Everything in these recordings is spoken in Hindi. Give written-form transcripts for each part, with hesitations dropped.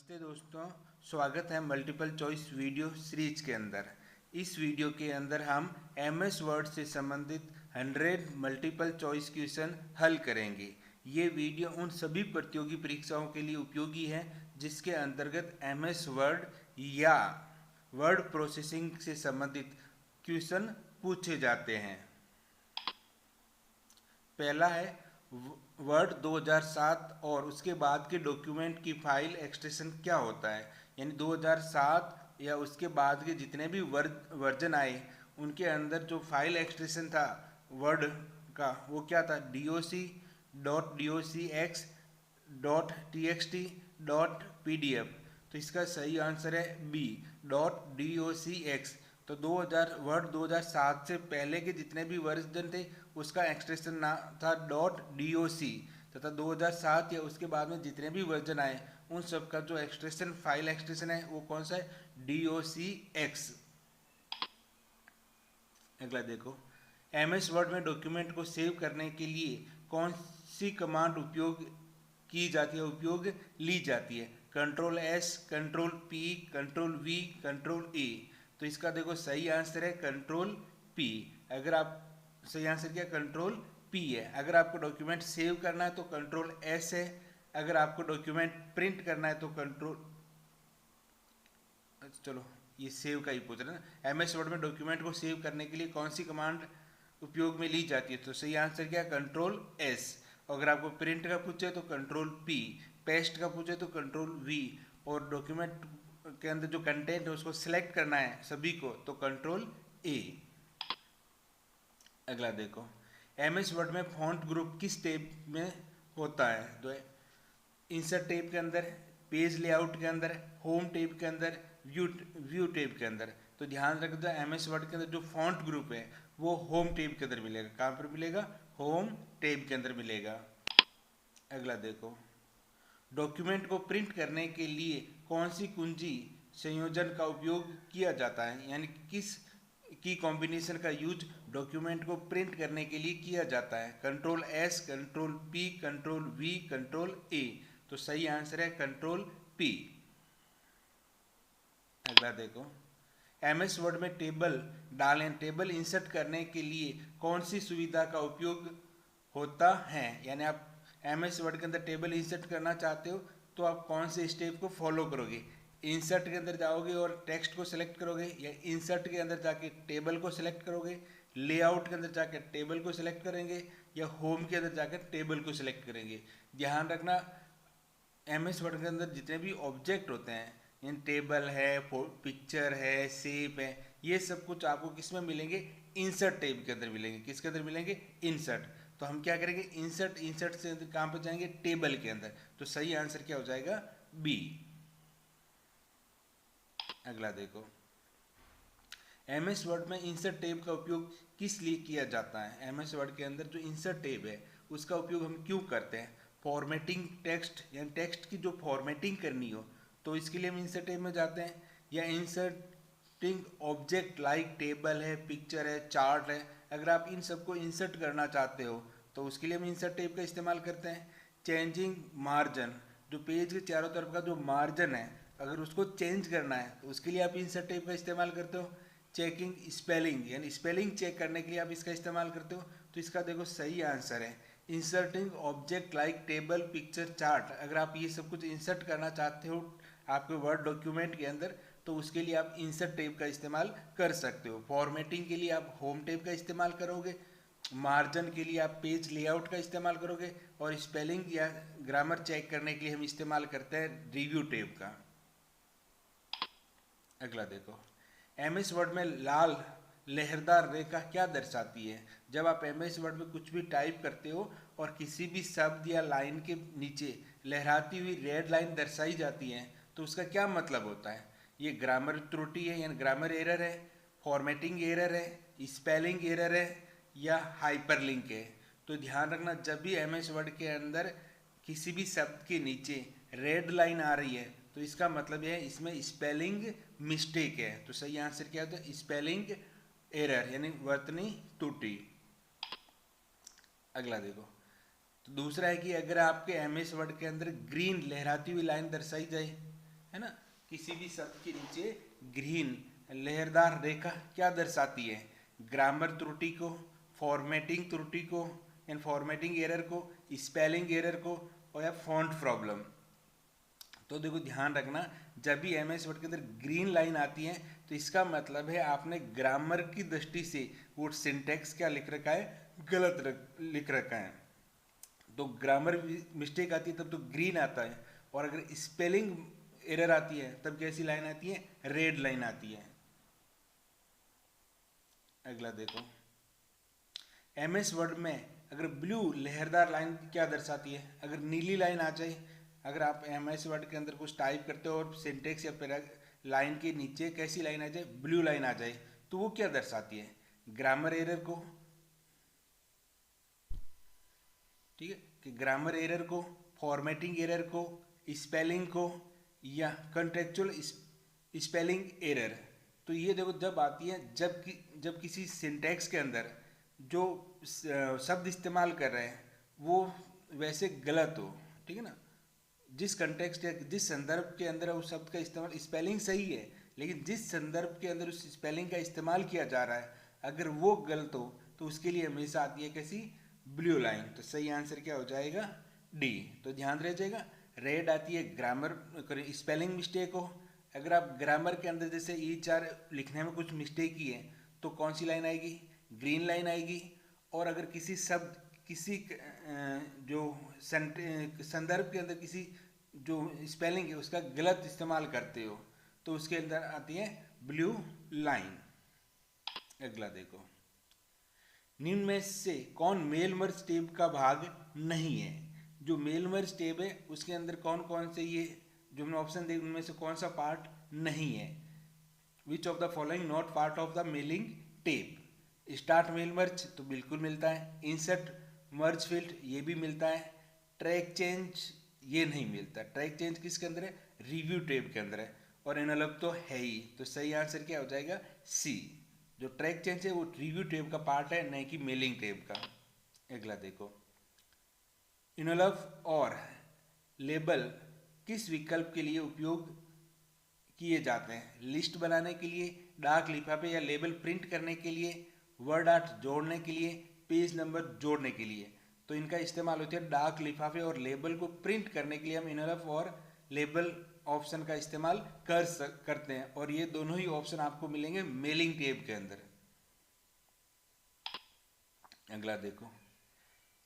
नमस्ते दोस्तों, स्वागत है मल्टीपल चॉइस वीडियो सीरीज के अंदर। इस वीडियो के अंदर हम एमएस वर्ड से संबंधित 100 मल्टीपल चॉइस क्वेश्चन हल करेंगे। ये वीडियो उन सभी प्रतियोगी परीक्षाओं के लिए उपयोगी है जिसके अंतर्गत एमएस वर्ड या वर्ड प्रोसेसिंग से संबंधित क्वेश्चन पूछे जाते हैं। पहला है वर्ड 2007 और उसके बाद के डॉक्यूमेंट की फाइल एक्सटेंशन क्या होता है। यानी 2007 या उसके बाद के जितने भी वर्जन आए उनके अंदर जो फाइल एक्सटेंशन था वर्ड का वो क्या था, doc.docx.txt.pdf। तो इसका सही आंसर है बी, .docx। तो 2000 वर्ड 2007 से पहले के जितने भी वर्जन थे उसका एक्सटेंशन नाम था .doc तथा 2007 या उसके बाद में जितने भी वर्जन आए उन सब का जो एक्सटेंशन फाइल एक्सटेंशन है वो कौन सा है, docx। अगला देखो, एमएस वर्ड में डॉक्यूमेंट को सेव करने के लिए कौन सी कमांड उपयोग की जाती है, उपयोग ली जाती है। Ctrl+S, Ctrl+P, Ctrl+V, Ctrl+A। तो इसका देखो सही आंसर है Ctrl+P। अगर आप सही आंसर क्या, Ctrl+P है। अगर आपको डॉक्यूमेंट सेव करना है तो Ctrl+S है। अगर आपको डॉक्यूमेंट प्रिंट करना है तो चलो ये सेव का ही पूछ रहे ना। एमएस वर्ड में डॉक्यूमेंट को सेव करने के लिए कौन सी कमांड उपयोग में ली जाती है, तो सही आंसर क्या, Ctrl+S। अगर आपको प्रिंट का पूछे तो Ctrl+P, पेस्ट का पूछे तो Ctrl+V, और डॉक्यूमेंट के अंदर जो कंटेंट है उसको सिलेक्ट करना है सभी को तो Ctrl+A। अगला देखो, एमएस वर्ड में फॉन्ट ग्रुप किस टैब में होता है, तो इंसर्ट टैब के अंदर, पेज लेआउट के अंदर, होम टैब के अंदर, व्यू टैब के अंदर। तो ध्यान रख दो, एमएस वर्ड के अंदर जो फॉन्ट ग्रुप है वो होम टैब के अंदर मिलेगा। कहाँ पर मिलेगा, होम टैब के अंदर मिलेगा। अगला देखो, डॉक्यूमेंट को प्रिंट करने के लिए कौन सी कुंजी संयोजन का उपयोग किया जाता है, यानी किस की कॉम्बिनेशन का यूज डॉक्यूमेंट को प्रिंट करने के लिए किया जाता है। Ctrl+S, Ctrl+P, Ctrl+V, Ctrl+A। तो सही आंसर है Ctrl+P। अगला देखो, एमएस वर्ड में टेबल डालें, टेबल इंसर्ट करने के लिए कौन सी सुविधा का उपयोग होता है। यानी आप एमएस वर्ड के अंदर टेबल इंसर्ट करना चाहते हो तो आप कौन से स्टेप को फॉलो करोगे, इंसर्ट के अंदर जाओगे और टेक्स्ट को सिलेक्ट करोगे, या इंसर्ट के अंदर जाके टेबल को सिलेक्ट करोगे, लेआउट के अंदर जाकर टेबल को सिलेक्ट करेंगे, या होम के अंदर जाकर टेबल को सिलेक्ट करेंगे। ध्यान रखना, एमएस वर्ड के अंदर जितने भी ऑब्जेक्ट होते हैं, यानी टेबल है, पिक्चर है, शेप है, ये सब कुछ आपको किस में मिलेंगे, इंसर्ट टैब के अंदर मिलेंगे। किसके अंदर मिलेंगे, इंसर्ट। तो हम क्या करेंगे, इंसर्ट, इंसर्ट से कहाँ पर जाएंगे, टेबल के अंदर। तो सही आंसर क्या हो जाएगा, बी। अगला देखो, एमएस वर्ड में इंसर्ट टैब का उपयोग किस लिए किया जाता है। एमएस वर्ड के अंदर जो इंसर्ट टैब है उसका उपयोग हम क्यों करते हैं, फॉर्मेटिंग टेक्स्ट, यानी टेक्स्ट की जो फॉर्मेटिंग करनी हो तो इसके लिए हम इंसर्ट टैब में जाते हैं, या इंसर्टिंग ऑब्जेक्ट लाइक टेबल है, पिक्चर है, चार्ट है, अगर आप इन सबको इंसर्ट करना चाहते हो तो उसके लिए हम इंसर्ट टैब का इस्तेमाल करते हैं। चेंजिंग मार्जिन, जो पेज के चारों तरफ का जो मार्जिन है अगर उसको चेंज करना है तो उसके लिए आप इंसर्ट टैब का इस्तेमाल करते हो। चेकिंग स्पेलिंग, यानी स्पेलिंग चेक करने के लिए आप इसका इस्तेमाल करते हो। तो इसका देखो सही आंसर है inserting object like table, picture, chart. अगर आप ये सब कुछ इंसर्ट करना चाहते हो आपके वर्ड डॉक्यूमेंट के अंदर तो उसके लिए आप इंसर्ट टैब का इस्तेमाल कर सकते हो। फॉर्मेटिंग के लिए आप होम टैब का इस्तेमाल करोगे, मार्जिन के लिए आप पेज लेआउट का इस्तेमाल करोगे, और स्पेलिंग या ग्रामर चेक करने के लिए हम इस्तेमाल करते हैं रिव्यू टैब का। अगला देखो, एमएस वर्ड में लाल लहरदार रेखा क्या दर्शाती है। जब आप एमएस वर्ड में कुछ भी टाइप करते हो और किसी भी शब्द या लाइन के नीचे लहराती हुई रेड लाइन दर्शाई जाती है तो उसका क्या मतलब होता है। ये ग्रामर त्रुटि है, यानी ग्रामर एरर है, फॉर्मेटिंग एरर है, स्पेलिंग एरर है, या हाइपरलिंक है। तो ध्यान रखना, जब भी एमएस वर्ड के अंदर किसी भी शब्द के नीचे रेड लाइन आ रही है तो इसका मतलब यह है इसमें स्पेलिंग मिस्टेक है। तो सही आंसर क्या होता है, स्पेलिंग एरर, यानी वर्तनी त्रुटि। अगला देखो, तो दूसरा है कि अगर आपके एमएस वर्ड के अंदर ग्रीन लहराती हुई लाइन दर्शाई जाए है ना। किसी भी शब्द के नीचे ग्रीन लहरदार रेखा क्या दर्शाती है? ग्रामर त्रुटि को, फॉर्मेटिंग त्रुटि को, एंड फॉर्मेटिंग एरर को, स्पेलिंग एरर को, और या फॉन्ट प्रॉब्लम। तो देखो ध्यान रखना, जब भी एमएस वर्ड के अंदर ग्रीन लाइन आती है तो इसका मतलब है आपने ग्रामर की दृष्टि से वो सिंटेक्स क्या लिख रखा है, लिख रखा है। तो ग्रामर मिस्टेक आती है तब तो ग्रीन आता है, और अगर स्पेलिंग एरर आती है तब कैसी लाइन आती है, रेड लाइन आती है। अगला देखो, एमएस वर्ड में अगर ब्लू लहरदार लाइन क्या दर्शाती है? अगर नीली लाइन आ जाए, अगर आप एमएस वर्ड के अंदर कुछ टाइप करते हो और सिंटेक्स या पैरा लाइन के नीचे कैसी लाइन आ जाए, ब्लू लाइन आ जाए, तो वो क्या दर्शाती है? ग्रामर एरर को, ठीक है, कि ग्रामर एरर को, फॉर्मेटिंग एरर को, स्पेलिंग को, या कंटेक्चुअल स्पेलिंग एरर। तो ये देखो जब आती है जब किसी सिंटेक्स के अंदर जो शब्द इस्तेमाल कर रहे हैं वो वैसे गलत हो, ठीक है ना, जिस कंटेक्स्ट या जिस संदर्भ के अंदर उस शब्द का इस्तेमाल, स्पेलिंग सही है लेकिन जिस संदर्भ के अंदर उस स्पेलिंग का इस्तेमाल किया जा रहा है अगर वो गलत हो तो उसके लिए हमेशा आती है कैसी, ब्लू लाइन। तो सही आंसर क्या हो जाएगा, डी। तो ध्यान रह जाएगा, रेड आती है ग्रामर स्पेलिंग मिस्टेक हो। अगर आप ग्रामर के अंदर जैसे ईच आर लिखने में कुछ मिस्टेक की है तो कौन सी लाइन आएगी, ग्रीन लाइन आएगी। और अगर किसी शब्द किसी जो संदर्भ के अंदर किसी जो स्पेलिंग है उसका गलत इस्तेमाल करते हो तो उसके अंदर आती है ब्लू लाइन। अगला देखो, निम्न में से कौन मेल मर्ज टेब का भाग नहीं है? जो मेल मर्ज टेब है उसके अंदर कौन कौन से ये जो हमने ऑप्शन दे उनमें से कौन सा पार्ट नहीं है? Which of the following not part of the mailing tab? Start mail merge तो बिल्कुल मिलता है, इंसर्ट मर्ज फील्ड ये भी मिलता है, ट्रैक चेंज ये नहीं मिलता। ट्रैक चेंज किसके अंदर है, रिव्यू टेब के अंदर है, और एनवलप तो है ही। तो सही आंसर क्या हो जाएगा, सी। जो ट्रैक चेंज है वो रिव्यू टेब का पार्ट है, नहीं कि मेलिंग टेब का। अगला देखो, एनवलप और लेबल किस विकल्प के लिए उपयोग किए जाते हैं? लिस्ट बनाने के लिए, डाक लिफाफे या लेबल प्रिंट करने के लिए, वर्ड आर्ट जोड़ने के लिए, पेज नंबर जोड़ने के लिए। तो इनका इस्तेमाल होता है डाक लिफाफे और लेबल को प्रिंट करने के लिए हम एनवलप और लेबल ऑप्शन का इस्तेमाल करते हैं, और ये दोनों ही ऑप्शन आपको मिलेंगे मेलिंग टेब के अंदर। अगला देखो,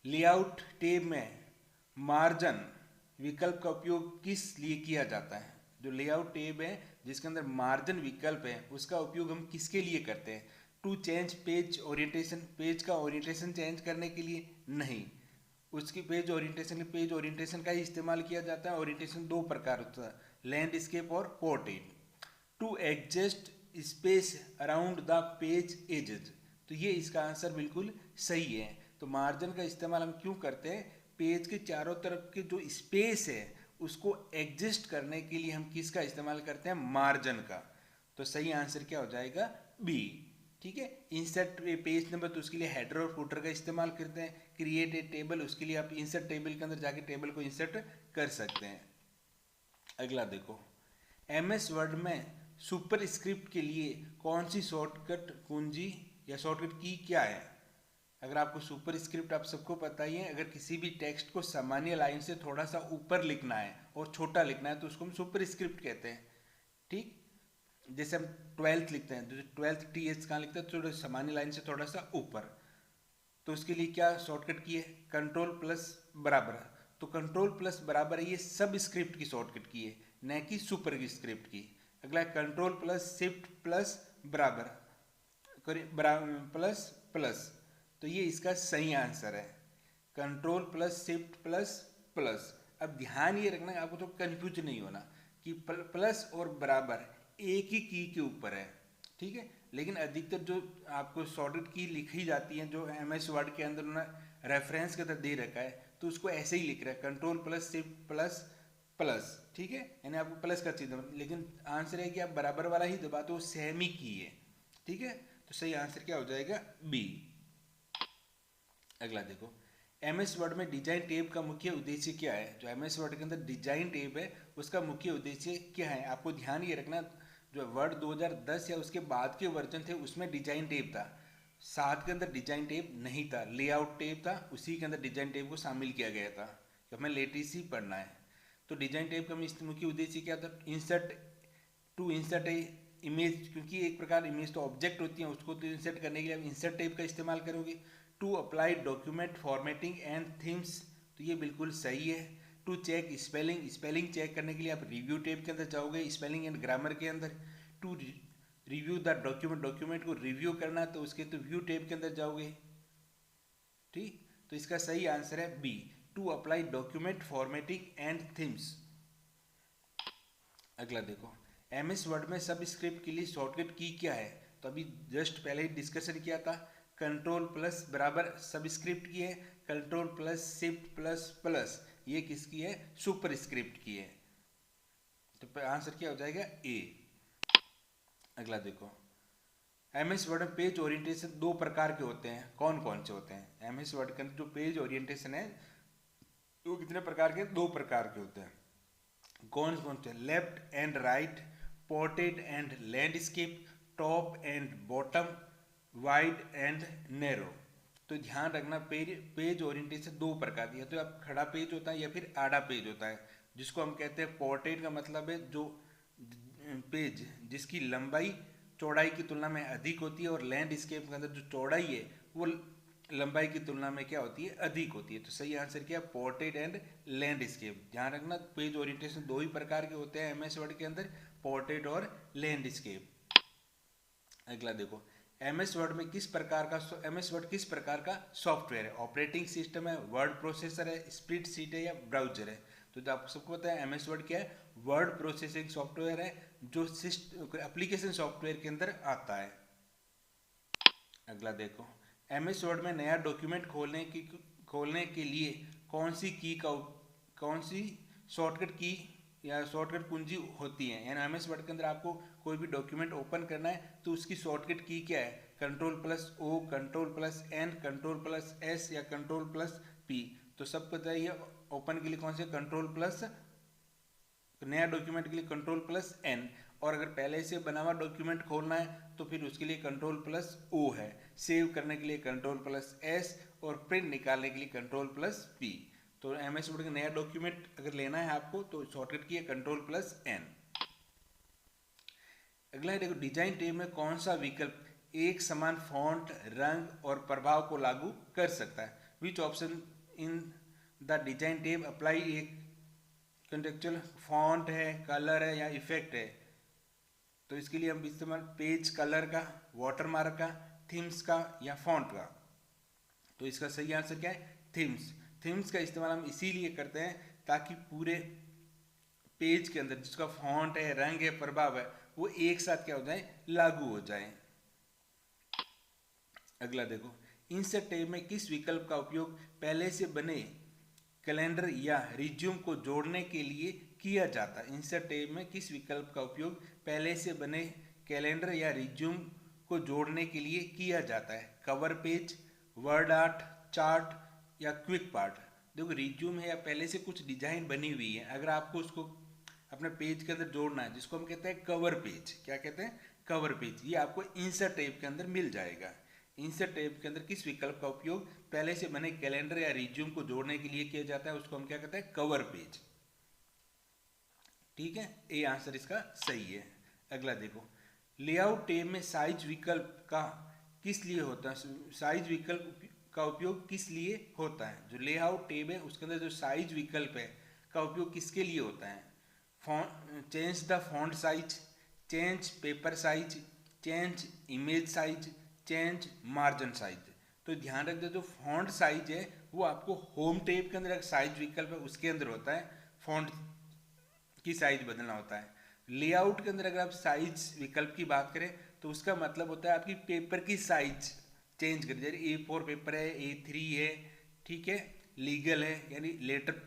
लेआउट टेब में मार्जिन विकल्प का उपयोग किस लिए किया जाता है? जो लेआउट टेब है जिसके अंदर मार्जिन विकल्प है उसका उपयोग हम किसके लिए करते हैं? To change page orientation, page का ओरिएंटेशन चेंज करने के लिए नहीं, उसकी पेज ओरिएंटेशन का ही इस्तेमाल किया जाता है। ओरिएंटेशन दो प्रकार होता है, लैंडस्केप और portrait. To adjust space around the page edges, तो ये इसका आंसर बिल्कुल सही है। तो मार्जिन का इस्तेमाल हम क्यों करते हैं? पेज के चारों तरफ के जो स्पेस है उसको एडजस्ट करने के लिए हम किसका इस्तेमाल करते हैं? मार्जिन का। तो सही आंसर क्या हो जाएगा, बी। ठीक है, इंसर्ट पेज नंबर तो उसके लिए हेडर और फुटर का इस्तेमाल करते हैं। क्रिएट ए टेबल, उसके लिए आप इंसर्ट टेबल के अंदर जाके टेबल को इंसर्ट कर सकते हैं। अगला देखो, एमएस वर्ड में सुपर स्क्रिप्ट के लिए कौन सी शॉर्टकट कुंजी या शॉर्टकट की क्या है? अगर आपको सुपर स्क्रिप्ट आप सबको पता ही है, अगर किसी भी टेक्स्ट को सामान्य लाइन से थोड़ा सा ऊपर लिखना है और छोटा लिखना है तो उसको हम सुपर स्क्रिप्ट कहते हैं। ठीक, जैसे हम 12th लिखते हैं तो 12th TH कहाँ लिखते हैं, थोड़ा सामान्य लाइन से थोड़ा सा ऊपर, तो उसके लिए क्या शॉर्टकट की है, कंट्रोल प्लस बराबर। तो कंट्रोल प्लस बराबर है, ये सब स्क्रिप्ट की शॉर्टकट की है, न कि सुपर की स्क्रिप्ट की। अगला कंट्रोल प्लस शिफ्ट प्लस बराबर प्लस प्लस, तो ये इसका सही आंसर है, control plus shift plus plus. अब ध्यान ये रखना, आपको तो कंफ्यूज नहीं होना कि प्लस और बराबर एक ही की के ऊपर है, ठीक है। लेकिन अधिकतर जो आपको शॉर्टकट की लिखी जाती है जो एमएस वर्ड के अंदर उन्होंने रेफरेंस के अंदर दे रखा है तो उसको ऐसे ही लिख रहा है, control plus shift plus plus, ठीक है, यानी आपको प्लस का चीज, लेकिन आंसर है कि आप बराबर वाला ही दबाते हो, सेम ही की है, ठीक है। तो सही आंसर क्या हो जाएगा, बी। अगला देखो, एमएस वर्ड में डिजाइन टैब का मुख्य उद्देश्य क्या है? जो एमएस वर्ड के अंदर डिजाइन टैब है उसका मुख्य उद्देश्य क्या है? आपको ध्यान ये रखना, जो वर्ड 2010 या उसके बाद के वर्जन थे उसमें डिजाइन टैब था, 7 के अंदर डिजाइन टैब नहीं था, लेआउट टैब था, उसी के अंदर डिजाइन टैब को शामिल किया गया था कि हमें लेटेस्ट ही पढ़ना है। तो डिजाइन टैब का मुख्य उद्देश्य क्या था? इंसर्ट ए इमेज, क्योंकि एक प्रकार इमेज तो ऑब्जेक्ट होती है, उसको तो इंसर्ट करने के लिए आप इंसर्ट टैब का इस्तेमाल करोगे। To apply document formatting and themes, तो ये बिल्कुल सही है। टू चेक स्पेलिंग चेक करने के लिए आप रिव्यू टैब के अंदर जाओगे, स्पेलिंग एंड ग्रामर के अंदर। टू रिव्यू द डॉक्यूमेंट को रिव्यू करना तो उसके तो व्यू टैब के अंदर जाओगे। ठीक, तो इसका सही आंसर है B, to apply document formatting and themes. अगला देखो, एमएस वर्ड में सब स्क्रिप्ट के लिए शॉर्टकट की क्या है? तो अभी जस्ट पहले ही डिस्कशन किया था, कंट्रोल प्लस बराबर सब स्क्रिप्ट की है, control plus shift plus plus ये किसकी है? सुपर स्क्रिप्ट की है। तो आंसर क्या हो जाएगा? ए। अगला देखो, एमएस वर्ड में पेज ओरिएंटेशन 2 प्रकार के होते हैं, कौन कौन से होते हैं? एमएस वर्ड के अंदर जो पेज ओरिएंटेशन है वो कितने प्रकार के? 2 प्रकार के होते हैं। कौन कौन से? Left and right, portrait and landscape, top and bottom, wide and narrow. तो ध्यान रखना, पेज ओरिएंटेशन 2 प्रकार की है, तो अब खड़ा पेज होता है या फिर आड़ा पेज होता है, जिसको हम कहते हैं पोर्ट्रेट का मतलब है जो पेज जिसकी लंबाई चौड़ाई की तुलना में अधिक होती है, और लैंडस्केप के अंदर जो चौड़ाई है वो लंबाई की तुलना में क्या होती है? अधिक होती है। तो सही आंसर क्या है? Portrait and landscape. ध्यान रखना, पेज ओरिएंटेशन 2 ही प्रकार के होते हैं एमएस वर्ड के अंदर, पोर्ट्रेट और लैंडस्केप। अगला देखो, एमएस वर्ड किस प्रकार का सॉफ्टवेयर है? ऑपरेटिंग सिस्टम है, वर्ड प्रोसेसर है, स्प्रेडशीट है या ब्राउजर है? तो आप सबको पता है एमएस वर्ड क्या है? वर्ड प्रोसेसिंग सॉफ्टवेयर है, जो एप्लीकेशन सॉफ्टवेयर के अंदर आता है। अगला देखो, एमएस वर्ड में नया डॉक्यूमेंट खोलने के लिए कौन सी शॉर्टकट की या शॉर्टकट कुंजी होती है? यानी एमएस वर्ड के अंदर आपको कोई भी डॉक्यूमेंट ओपन करना है तो उसकी शॉर्टकट की क्या है? Control plus O, control plus N, control plus S या कंट्रोल प्लस पी। तो सबको बताइए, ओपन के लिए कौन से? कंट्रोल प्लस, नया डॉक्यूमेंट के लिए कंट्रोल प्लस एन, और अगर पहले से बना हुआ डॉक्यूमेंट खोलना है तो फिर उसके लिए कंट्रोल प्लस ओ है, सेव करने के लिए कंट्रोल प्लस एस, और प्रिंट निकालने के लिए कंट्रोल प्लस पी। तो एमएस वर्ड का नया डॉक्यूमेंट अगर लेना है आपको तो शॉर्टकट की है कंट्रोल प्लस एन। अगला देखो, डिजाइन टैब में कौन सा विकल्प एक समान फॉन्ट, रंग और प्रभाव को लागू कर सकता है? Which option in the design tab apply एक कंटेक्चुअल फॉन्ट है, कलर है या इफेक्ट है? तो इसके लिए हम इस्तेमाल पेज कलर का, वाटरमार्क का, थीम्स का या फॉन्ट का? तो इसका सही आंसर क्या है? थीम्स। थीम्स का इस्तेमाल हम इसीलिए करते हैं ताकि पूरे पेज के अंदर जिसका फॉन्ट है, रंग है, प्रभाव है, वो एक साथ क्या हो जाए? लागू हो जाए। अगला देखो, इंसर्ट टैब में किस विकल्प का उपयोग पहले से बने कैलेंडर या रिज्यूम को जोड़ने के लिए किया जाता है? इंसर्ट टैब में किस विकल्प का उपयोग पहले से बने कैलेंडर या रिज्यूम को जोड़ने के लिए किया जाता है? Cover page, word art, chart या क्विक पार्ट? देखो, रिज्यूम है या पहले से कुछ डिजाइन बनी हुई है, अगर आपको उसको अपने पेज के अंदर जोड़ना है, जिसको हम कहते हैं कवर पेज। क्या कहते हैं? Cover page. ये आपको इंसर्ट टैब के अंदर मिल जाएगा। इंसर्ट टैब के अंदर किस विकल्प का उपयोग पहले से बने कैलेंडर या रिज्यूम को जोड़ने के लिए किया जाता है? उसको हम क्या कहते हैं? Cover page. ठीक है, ये आंसर इसका सही है। अगला देखो, लेआउट टैब में साइज विकल्प का किस लिए होता है? साइज विकल्प का उपयोग किस लिए होता है? जो लेआउट टैब है उसके अंदर जो साइज विकल्प है का उपयोग किसके लिए होता है? Change the font size, change paper size, change image size, change margin size. तो ध्यान रख दो, जो फॉन्ट साइज है वो आपको होम टैब के अंदर एक साइज विकल्प है उसके अंदर होता है, फॉन्ट की साइज बदलना होता है। लेआउट के अंदर अगर आप साइज विकल्प की बात करें तो उसका मतलब होता है आपकी पेपर की साइज चेंज कर, जैसे A4 पेपर है, A3 है, ठीक है, लीगल है यानी लेटर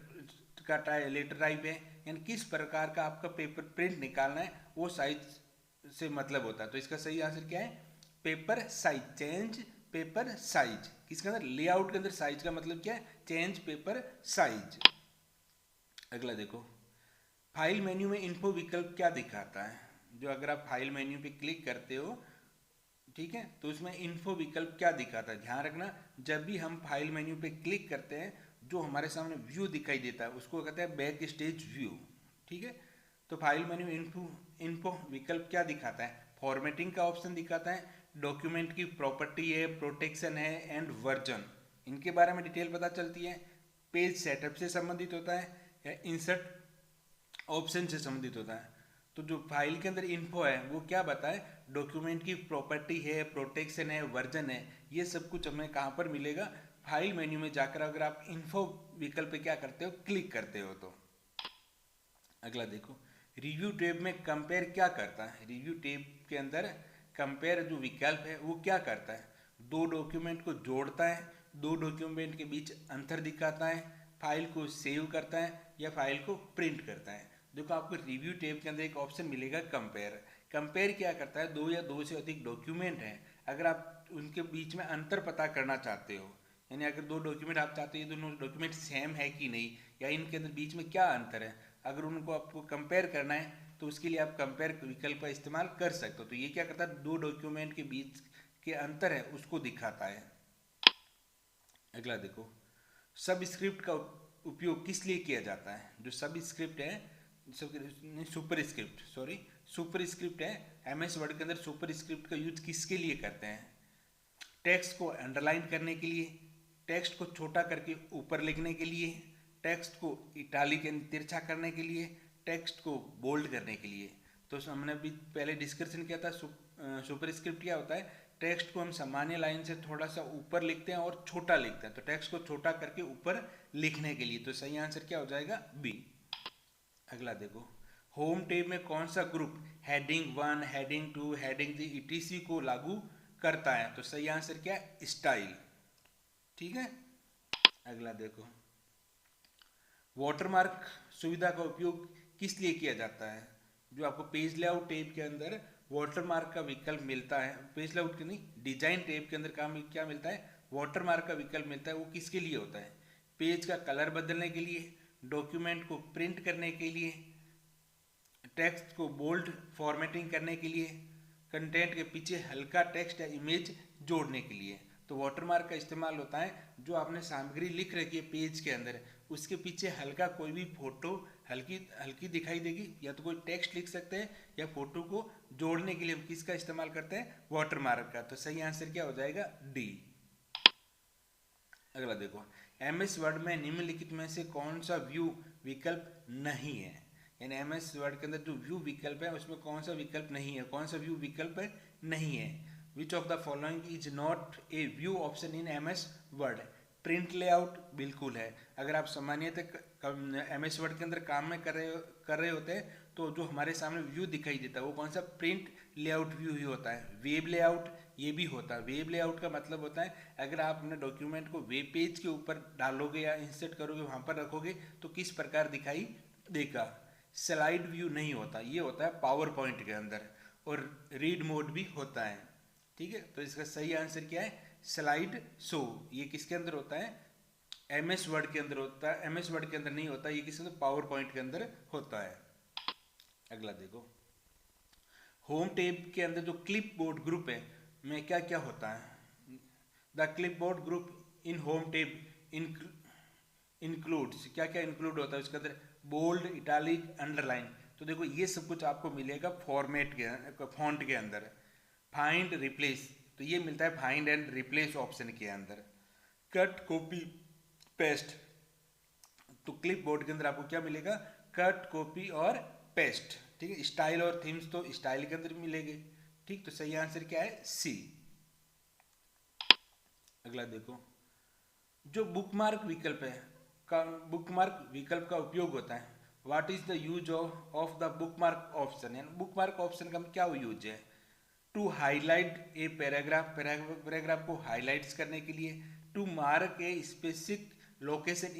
टाइप है, यानी किस प्रकार का आपका पेपर प्रिंट निकालना है वो साइज से मतलब होता है। तो इसका सही आंसर क्या है? Paper size, change paper size, किसके अंदर, लेआउट के अंदर साइज का मतलब क्या है, चेंज पेपर साइज। अगला देखो, फाइल मेन्यू में इन्फो विकल्प क्या दिखाता है, जो अगर आप फाइल मेन्यू पे क्लिक करते हो, ठीक है, तो उसमें इन्फो विकल्प क्या दिखाता है। ध्यान रखना, जब भी हम फाइल मेन्यू पे क्लिक करते हैं जो हमारे सामने व्यू दिखाई देता है उसको कहते हैं बैक स्टेज व्यू, ठीक है। तो फाइल मेन्यू इन्फो विकल्प क्या दिखाता है, फॉर्मेटिंग का ऑप्शन दिखाता है, डॉक्यूमेंट की प्रॉपर्टी है, प्रोटेक्शन है एंड वर्जन, इनके बारे में डिटेल पता चलती है। पेज सेटअप से संबंधित होता है या इंसर्ट ऑप्शन से संबंधित होता है। तो जो फाइल के अंदर इन्फो है वो क्या बताए, डॉक्यूमेंट की प्रॉपर्टी है, प्रोटेक्शन है, वर्जन है, ये सब कुछ हमें कहाँ पर मिलेगा, फाइल मेन्यू में जाकर अगर आप इन्फो विकल्प पे क्या करते हो, क्लिक करते हो तो। अगला देखो, रिव्यू टैब में कंपेयर क्या करता है, रिव्यू टैब के अंदर कंपेयर जो विकल्प है वो क्या करता है, दो डॉक्यूमेंट को जोड़ता है, दो डॉक्यूमेंट के बीच अंतर दिखाता है, फाइल को सेव करता है या फाइल को प्रिंट करता है। देखो आपको रिव्यू टैब के अंदर एक ऑप्शन मिलेगा कंपेयर। कंपेयर क्या करता है, दो या दो से अधिक डॉक्यूमेंट हैं, अगर आप उनके बीच में अंतर पता करना चाहते हो, यानी अगर दो डॉक्यूमेंट आप चाहते हो ये दोनों डॉक्यूमेंट सेम है कि नहीं, या इनके अंदर बीच में क्या अंतर है, अगर उनको आपको कंपेयर करना है तो उसके लिए आप कंपेयर विकल्प का इस्तेमाल कर सकते हो। तो ये क्या करता है, दो डॉक्यूमेंट के बीच के अंतर है उसको दिखाता है। अगला देखो, सब स्क्रिप्ट का उपयोग किस लिए किया जाता है, जो सब स्क्रिप्ट है, super script, sorry super script है, एमएस वर्ड के अंदर सुपर स्क्रिप्ट का यूज किसके लिए करते हैं, टेक्स्ट को अंडरलाइन करने के लिए, टेक्स्ट को छोटा करके ऊपर लिखने के लिए, टेक्स्ट को इटालिक यानी तिरछा करने के लिए, टेक्स्ट को बोल्ड करने के लिए। तो हमने अभी पहले डिस्कशन किया था सुपर स्क्रिप्ट क्या होता है, टेक्स्ट को हम सामान्य लाइन से थोड़ा सा ऊपर लिखते हैं और छोटा लिखते हैं, तो टेक्स्ट को छोटा करके ऊपर लिखने के लिए। तो सही आंसर क्या हो जाएगा, बी। अगला देखो, होम टैब में कौन सा group heading 1, heading 2, heading 3 etc को लागू करता है, तो सही आंसर क्या है, स्टाइल, ठीक है। अगला देखो, वाटरमार्क सुविधा का उपयोग किस लिए किया जाता है, जो आपको पेज लेआउट टैब के अंदर वाटरमार्क का विकल्प मिलता है, पेज लेआउट के नहीं, डिजाइन टैब के अंदर क्या मिलता है, वाटरमार्क का विकल्प मिलता है, वो किसके लिए होता है, पेज का कलर बदलने के लिए, डॉक्यूमेंट को प्रिंट करने के लिए, टेक्स्ट को बोल्ड फॉर्मेटिंग करने के लिए, कंटेंट के पीछे हल्का टेक्स्ट या इमेज जोड़ने के लिए। तो वाटरमार्क का इस्तेमाल होता है जो आपने सामग्री लिख रखी है पेज के अंदर, उसके पीछे हल्का कोई भी फोटो हल्की हल्की दिखाई देगी, या तो कोई टेक्स्ट लिख सकते हैं या फोटो को जोड़ने के लिए हम किसका इस्तेमाल करते हैं, वाटरमार्क का। तो सही आंसर क्या हो जाएगा, डी। अगला देखो, एमएस वर्ड में निम्नलिखित में से कौन सा व्यू विकल्प नहीं है, यानी एमएस वर्ड के अंदर जो व्यू विकल्प है उसमें कौन सा विकल्प नहीं है, कौन सा व्यू विकल्प है नहीं है। Which of the following is not a view option in MS word, print layout बिल्कुल है, अगर आप सामान्यतः एमएस वर्ड के अंदर काम में कर रहे होते हैं तो जो हमारे सामने व्यू दिखाई देता है वो कौन सा, प्रिंट लेआउट व्यू ही होता है। वेब लेआउट ये भी होता है, वेब लेआउट का मतलब होता है अगर आप अपने डॉक्यूमेंट को वेब पेज के ऊपर डालोगे या इंसर्ट करोगे वहाँ पर रखोगे तो किस प्रकार दिखाई देगा। स्लाइड व्यू नहीं होता, ये होता है पावर पॉइंट के अंदर, और रीड मोड भी होता है, ठीक है। तो इसका सही आंसर क्या है, स्लाइड शो, ये किसके अंदर होता है, एमएस वर्ड के अंदर होता है, एमएस वर्ड के अंदर नहीं होता, ये किसके अंदर, पावर पॉइंट के अंदर होता है। अगला देखो, होम टैब के अंदर जो क्लिपबोर्ड ग्रुप है में क्या क्या होता है, the clipboard group in home tab includes, क्या क्या इंक्लूड होता है उसके अंदर, बोल्ड, इटालिक, अंडरलाइन। तो देखो ये सब कुछ आपको मिलेगा फॉर्मेट के फॉन्ट के अंदर। फाइंड रिप्लेस, तो ये मिलता है फाइंड एंड रिप्लेस ऑप्शन के अंदर। कट, कॉपी, पेस्ट, तो क्लिपबोर्ड के अंदर आपको क्या मिलेगा, कट, कॉपी और पेस्ट, ठीक है। स्टाइल और थीम्स तो स्टाइल के अंदर मिलेंगे, ठीक। तो सही आंसर क्या है, सी। अगला देखो, जो बुकमार्क विकल्प है का बुकमार्क विकल्प का उपयोग होता है, what is the use of the bookmark option, यानी बुकमार्क ऑप्शन का क्या यूज है, टू हाईलाइट ए पैराग्राफ को हाईलाइट्स करने के लिए, to mark a specific location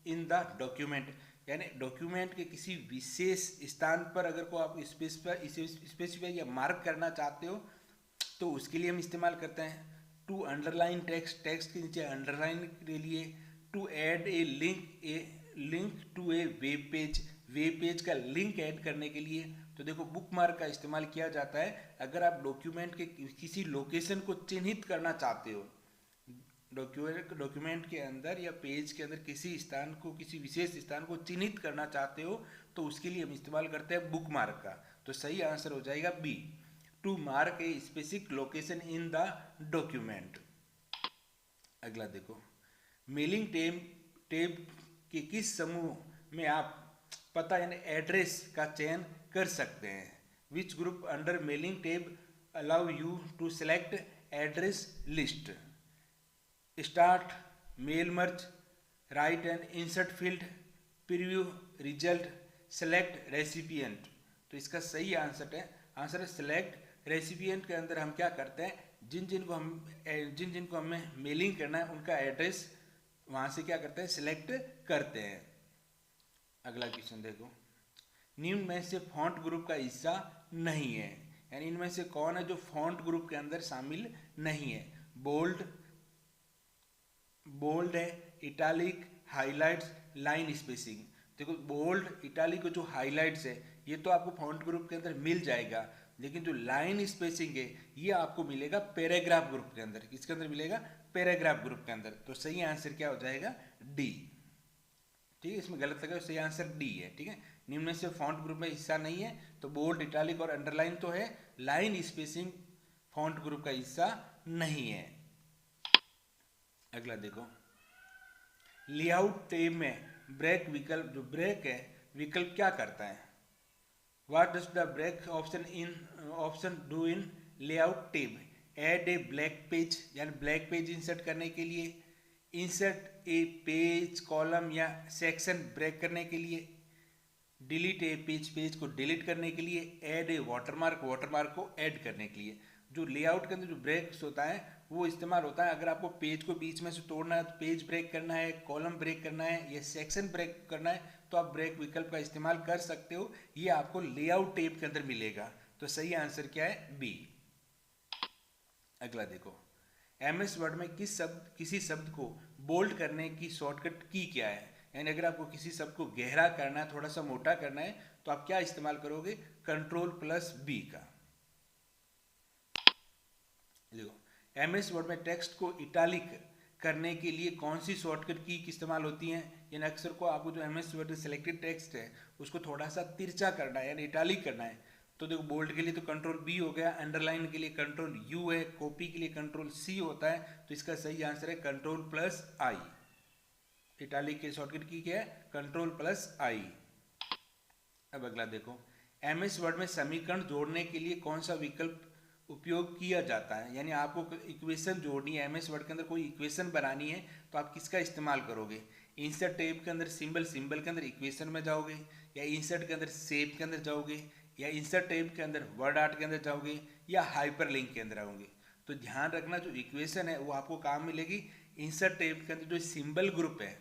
in the document, यानी डॉक्यूमेंट के किसी विशेष स्थान पर अगर को आप स्पेसिफाई या मार्क करना चाहते हो तो उसके लिए हम इस्तेमाल करते हैं, टू अंडरलाइन टेक्स्ट, टेक्स्ट के नीचे अंडरलाइन के लिए, to add a link to a web page का लिंक ऐड करने के लिए। तो देखो बुक मार्क का इस्तेमाल किया जाता है अगर आप डॉक्यूमेंट के किसी लोकेशन को चिन्हित करना चाहते हो, डॉक्यूमेंट के अंदर या पेज के अंदर किसी स्थान को, किसी विशेष स्थान को चिन्हित करना चाहते हो तो उसके लिए हम इस्तेमाल करते हैं बुक मार्क का। तो सही आंसर हो जाएगा B, to mark a specific location in the document. अगला देखो, मेलिंग टेब के किस समूह में आप पता यानी एड्रेस का चयन कर सकते हैं? Which group under mailing tab allow you to select address list? Start, mail merge, write and insert field, preview, result, select recipient. तो इसका सही आंसर है सेलेक्ट रेसिपिएंट। के अंदर हम क्या करते हैं, जिन जिनको हमें मेलिंग करना है उनका एड्रेस वहां से क्या करते हैं, सिलेक्ट करते हैं। अगला क्वेश्चन देखो, निम्न में से फॉन्ट ग्रुप का हिस्सा नहीं है, यानी इनमें से कौन है जो फॉन्ट ग्रुप के अंदर शामिल नहीं है? बोल्ड है, इटालिक, हाईलाइट्स, लाइन स्पेसिंग। देखो बोल्ड, इटालिक और जो हाईलाइट्स है ये तो आपको फॉन्ट ग्रुप के अंदर मिल जाएगा, लेकिन जो लाइन स्पेसिंग है ये आपको मिलेगा पैराग्राफ ग्रुप के अंदर। किसके अंदर मिलेगा? पैराग्राफ ग्रुप के अंदर। तो सही आंसर क्या हो जाएगा? डी। ठीक है, इसमें गलत लगा, सही आंसर डी है। ठीक है, निम्न में से फॉन्ट ग्रुप में हिस्सा नहीं है तो बोल्ड, इटालिक और अंडरलाइन तो है, लाइन स्पेसिंग फॉन्ट ग्रुप का हिस्सा नहीं है। अगला देखो, लेआउट टैब में ब्रेक विकल्प, जो ब्रेक है विकल्प क्या करता है? What does the break option do in layout tab? Add a black page, यानी ब्लैक पेज इंसर्ट करने के लिए, इंसर्ट ए पेज कॉलम या सेक्शन ब्रेक करने के लिए, डिलीट ए पेज को डिलीट करने के लिए, ऐड ए वाटरमार्क को ऐड करने के लिए। जो लेआउट के अंदर जो ब्रेक्स होता है वो इस्तेमाल होता है अगर आपको पेज को बीच में से तोड़ना है, तो पेज ब्रेक करना है, कॉलम ब्रेक करना है या सेक्शन ब्रेक करना है तो आप ब्रेक विकल्प का इस्तेमाल कर सकते हो। ये आपको लेआउट टैब के अंदर मिलेगा। तो सही आंसर क्या है? बी। अगला देखो, एमएस वर्ड में किसी शब्द को बोल्ड करने की शॉर्टकट की क्या है? यानी अगर आपको किसी शब्द को गहरा करना है, थोड़ा सा मोटा करना है तो आप क्या इस्तेमाल करोगे? Ctrl+B का। देखो, एमएस वर्ड में टेक्स्ट को इटालिक करने के लिए कौन सी शॉर्टकट की इस्तेमाल होती है? यानी अक्सर को आपको जो एमएस वर्ड सिलेक्टेड टेक्स्ट है उसको थोड़ा सा तिरछा करना है यानी इटालिक करना है। तो देखो, बोल्ड के लिए तो Ctrl+B हो गया, अंडरलाइन के लिए Ctrl+U है, कॉपी के लिए Ctrl+C होता है। तो इसका सही आंसर है Ctrl+I। इटालिक के शॉर्टकट की क्या है? Ctrl+I। अब अगला देखो, एमएस वर्ड में समीकरण जोड़ने के लिए कौन सा विकल्प उपयोग किया जाता है? यानी आपको इक्वेशन जोड़नी है, एमएस वर्ड के अंदर कोई इक्वेशन बनानी है तो आप किसका इस्तेमाल करोगे? इंसर्ट टैब के अंदर सिंबल के अंदर इक्वेशन में जाओगे, या इंसर्ट के अंदर शेप के अंदर जाओगे, या इंसर्ट टैब के अंदर वर्ड आर्ट के अंदर जाओगे, या हाइपर लिंक के अंदर आओगे? तो ध्यान रखना, जो इक्वेशन है वो आपको कहाँ मिलेगी? इंसर्ट टैब के अंदर जो सिंबल ग्रुप है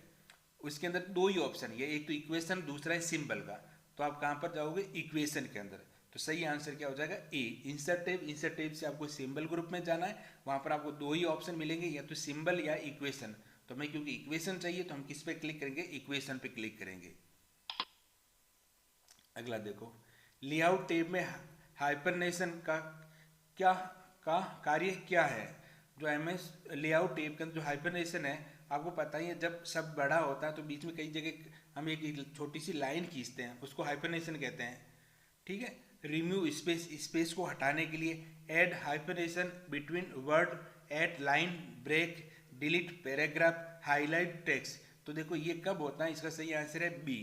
उसके अंदर दो ही ऑप्शन है, एक तो इक्वेशन, दूसरा है सिंबल का। तो आप कहाँ पर जाओगे? इक्वेशन के अंदर। तो सही आंसर क्या हो जाएगा? ए, इंसर्ट टैब से आपको सिंबल ग्रुप में जाना है, वहां पर आपको दो ही ऑप्शन मिलेंगे, या तो सिंबल या इक्वेशन। तो हमें क्योंकि इक्वेशन चाहिए तो हम किस पे क्लिक करेंगे? इक्वेशन पे क्लिक करेंगे। अगला देखो, लेआउट टैब में हाइपरनेशन का कार्य क्या है? जो एमएस लेआउट टैब के अंदर जो हाइपरनेशन है, आपको पता ही है, जब शब्द बड़ा होता है तो बीच में कई जगह हम एक छोटी सी लाइन खींचते हैं, उसको हाइपरनेशन कहते हैं। ठीक है, रिमूव स्पेस को हटाने के लिए, add hyphenation between word, at line break, delete paragraph, highlight text. तो देखो ये कब होता है? इसका सही आंसर है बी।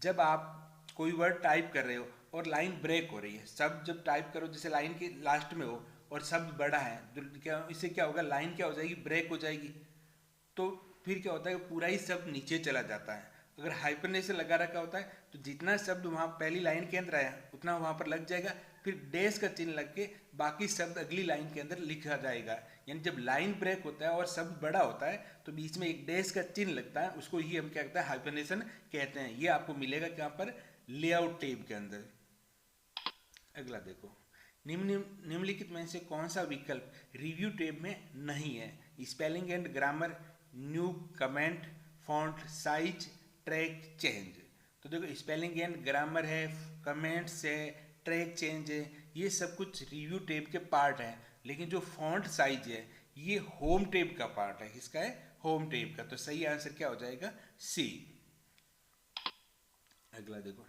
जब आप कोई वर्ड टाइप कर रहे हो और लाइन ब्रेक हो रही है, शब्द जब टाइप करो जैसे लाइन के लास्ट में हो और शब्द बड़ा है, तो क्या इससे क्या होगा? लाइन क्या हो जाएगी? ब्रेक हो जाएगी। तो फिर क्या होता है? पूरा ही शब्द नीचे चला जाता है। अगर हाइपरनेशन लगा रखा होता है तो जितना शब्द वहाँ पहली लाइन के अंदर आया उतना वहाँ पर लग जाएगा, फिर डैश का चिन्ह लग के बाकी शब्द अगली लाइन के अंदर लिखा जाएगा। यानी जब लाइन ब्रेक होता है और शब्द बड़ा होता है तो बीच में एक डैश का चिन्ह लगता है, उसको ही हम क्या कहते हैं? हाइपरनेशन कहते हैं। ये आपको मिलेगा कहाँ पर? लेआउट टैब के अंदर। अगला देखो, निम्नलिखित में से कौन सा विकल्प रिव्यू टैब में नहीं है? Spelling and grammar, new comment, font size, track change. तो देखो स्पेलिंग एंड ग्रामर है, कमेंट्स है, ट्रैक चेंज है, ये सब कुछ रिव्यू टैब के पार्ट है। लेकिन जो फॉन्ट साइज है ये होम टैब का पार्ट है। किसका है? होम टैब का। तो सही आंसर क्या हो जाएगा? सी। अगला देखो,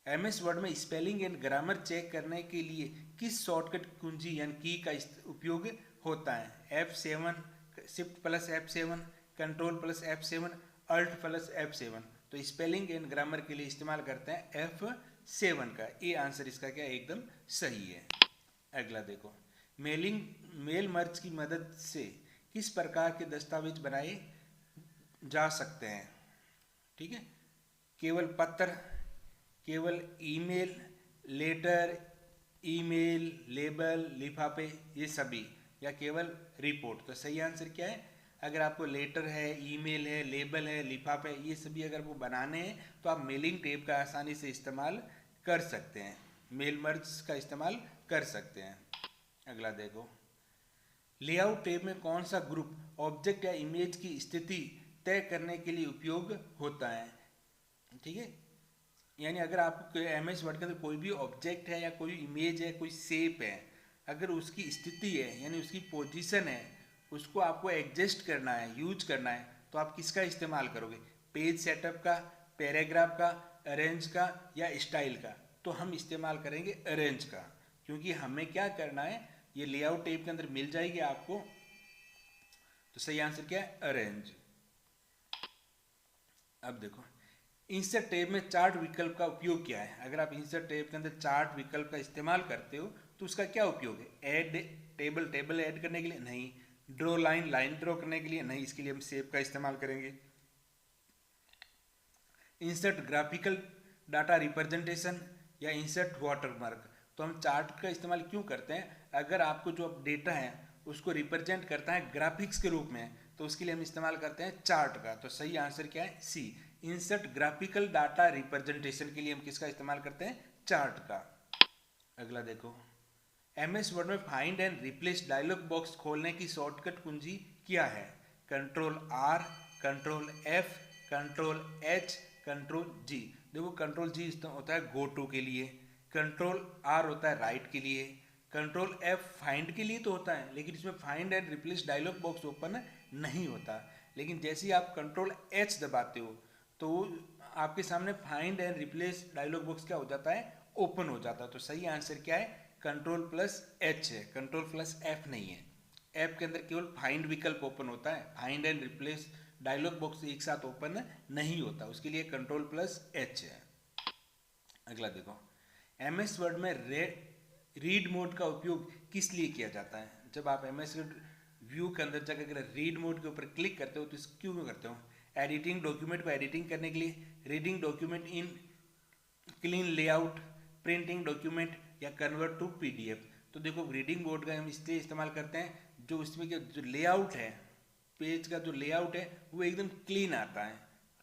एमएस वर्ड में स्पेलिंग एंड ग्रामर चेक करने के लिए किस शॉर्टकट कुंजी यानी की का उपयोग होता है? F7, shift plus F7, control plus F7, alt plus F7। तो स्पेलिंग एंड ग्रामर के लिए इस्तेमाल करते हैं F7 का। ये आंसर इसका क्या एकदम सही है। अगला देखो, मेल मर्ज की मदद से किस प्रकार के दस्तावेज बनाए जा सकते हैं? ठीक है, केवल पत्र, केवल ईमेल, लेटर, ईमेल, लेबल, लिफाफे, ये सभी, या केवल रिपोर्ट? तो सही आंसर क्या है? अगर आपको लेटर है, ईमेल है, लेबल है, लिफाफे, ये सभी अगर वो बनाने हैं तो आप मेलिंग टेप का आसानी से इस्तेमाल कर सकते हैं, मेल मर्ज का इस्तेमाल कर सकते हैं। अगला देखो, लेआउट टेप में कौन सा ग्रुप ऑब्जेक्ट या इमेज की स्थिति तय करने के लिए उपयोग होता है? ठीक है, यानी अगर आपको एमएस वर्ड के अंदर कोई भी ऑब्जेक्ट है या कोई इमेज है, कोई शेप है, अगर उसकी स्थिति है यानी उसकी पोजीशन है, उसको आपको एडजस्ट करना है, यूज करना है, तो आप किसका इस्तेमाल करोगे? पेज सेटअप का, पैराग्राफ का, अरेंज का, या स्टाइल का? तो हम इस्तेमाल करेंगे अरेंज का, क्योंकि हमें क्या करना है, ये लेआउट टेप के अंदर मिल जाएगी आपको। तो सही आंसर क्या है? अरेंज। अब देखो, इंसर्ट टैब में चार्ट विकल्प का उपयोग क्या है? अगर आप इंसर्ट टैब के अंदर चार्ट विकल्प का इस्तेमाल करते हो तो उसका क्या उपयोग है? ऐड टेबल ऐड करने के लिए? नहीं। ड्रॉ लाइन ड्रॉ करने के लिए? नहीं। इसके लिए हम शेप का इस्तेमाल करेंगे। इंसर्ट ग्राफिकल डाटा रिप्रेजेंटेशन या इंसर्ट वाटरमार्क? तो हम चार्ट का इस्तेमाल क्यों करते हैं? अगर आपको जो डेटा है उसको रिप्रेजेंट करता है ग्राफिक्स के रूप में, तो उसके लिए हम इस्तेमाल करते हैं चार्ट का। तो सही आंसर क्या है? सी। इंसर्ट ग्राफिकल डाटा रिप्रेजेंटेशन के लिए हम किसका इस्तेमाल करते हैं? चार्ट का। अगला देखो, एमएस वर्ड में find and replace dialog box खोलने की शॉर्टकट कुंजी क्या है? Control R, control F, control H, control G। देखो कंट्रोल G होता है गो टू के लिए, कंट्रोल R होता है राइट के लिए, कंट्रोल F फाइंड के लिए तो होता है, लेकिन इसमें find and replace dialog box open नहीं होता। लेकिन जैसे ही आप कंट्रोल H दबाते हो तो आपके सामने find and replace dialog box क्या हो जाता है? ओपन हो जाता है। तो सही आंसर क्या है? कंट्रोल प्लस H है, कंट्रोल प्लस F नहीं है। F के अंदर केवल फाइंड विकल्प ओपन होता है, find and replace dialog box एक साथ ओपन नहीं होता, उसके लिए कंट्रोल प्लस H है। अगला देखो, एमएस वर्ड में रीड मोड का उपयोग किस लिए किया जाता है? जब आप एमएस व्यू के अंदर जाकर अगर रीड मोड के ऊपर क्लिक करते हो तो इस क्यों करते हो? एडिटिंग डॉक्यूमेंट को एडिटिंग करने के लिए, reading document in clean layout, printing document, या कन्वर्ट टू पीडीएफ। तो देखो रीडिंग मोड का हम इसलिए इस्तेमाल करते हैं जो इसमें के जो लेआउट है, पेज का जो लेआउट है वो एकदम क्लीन आता है,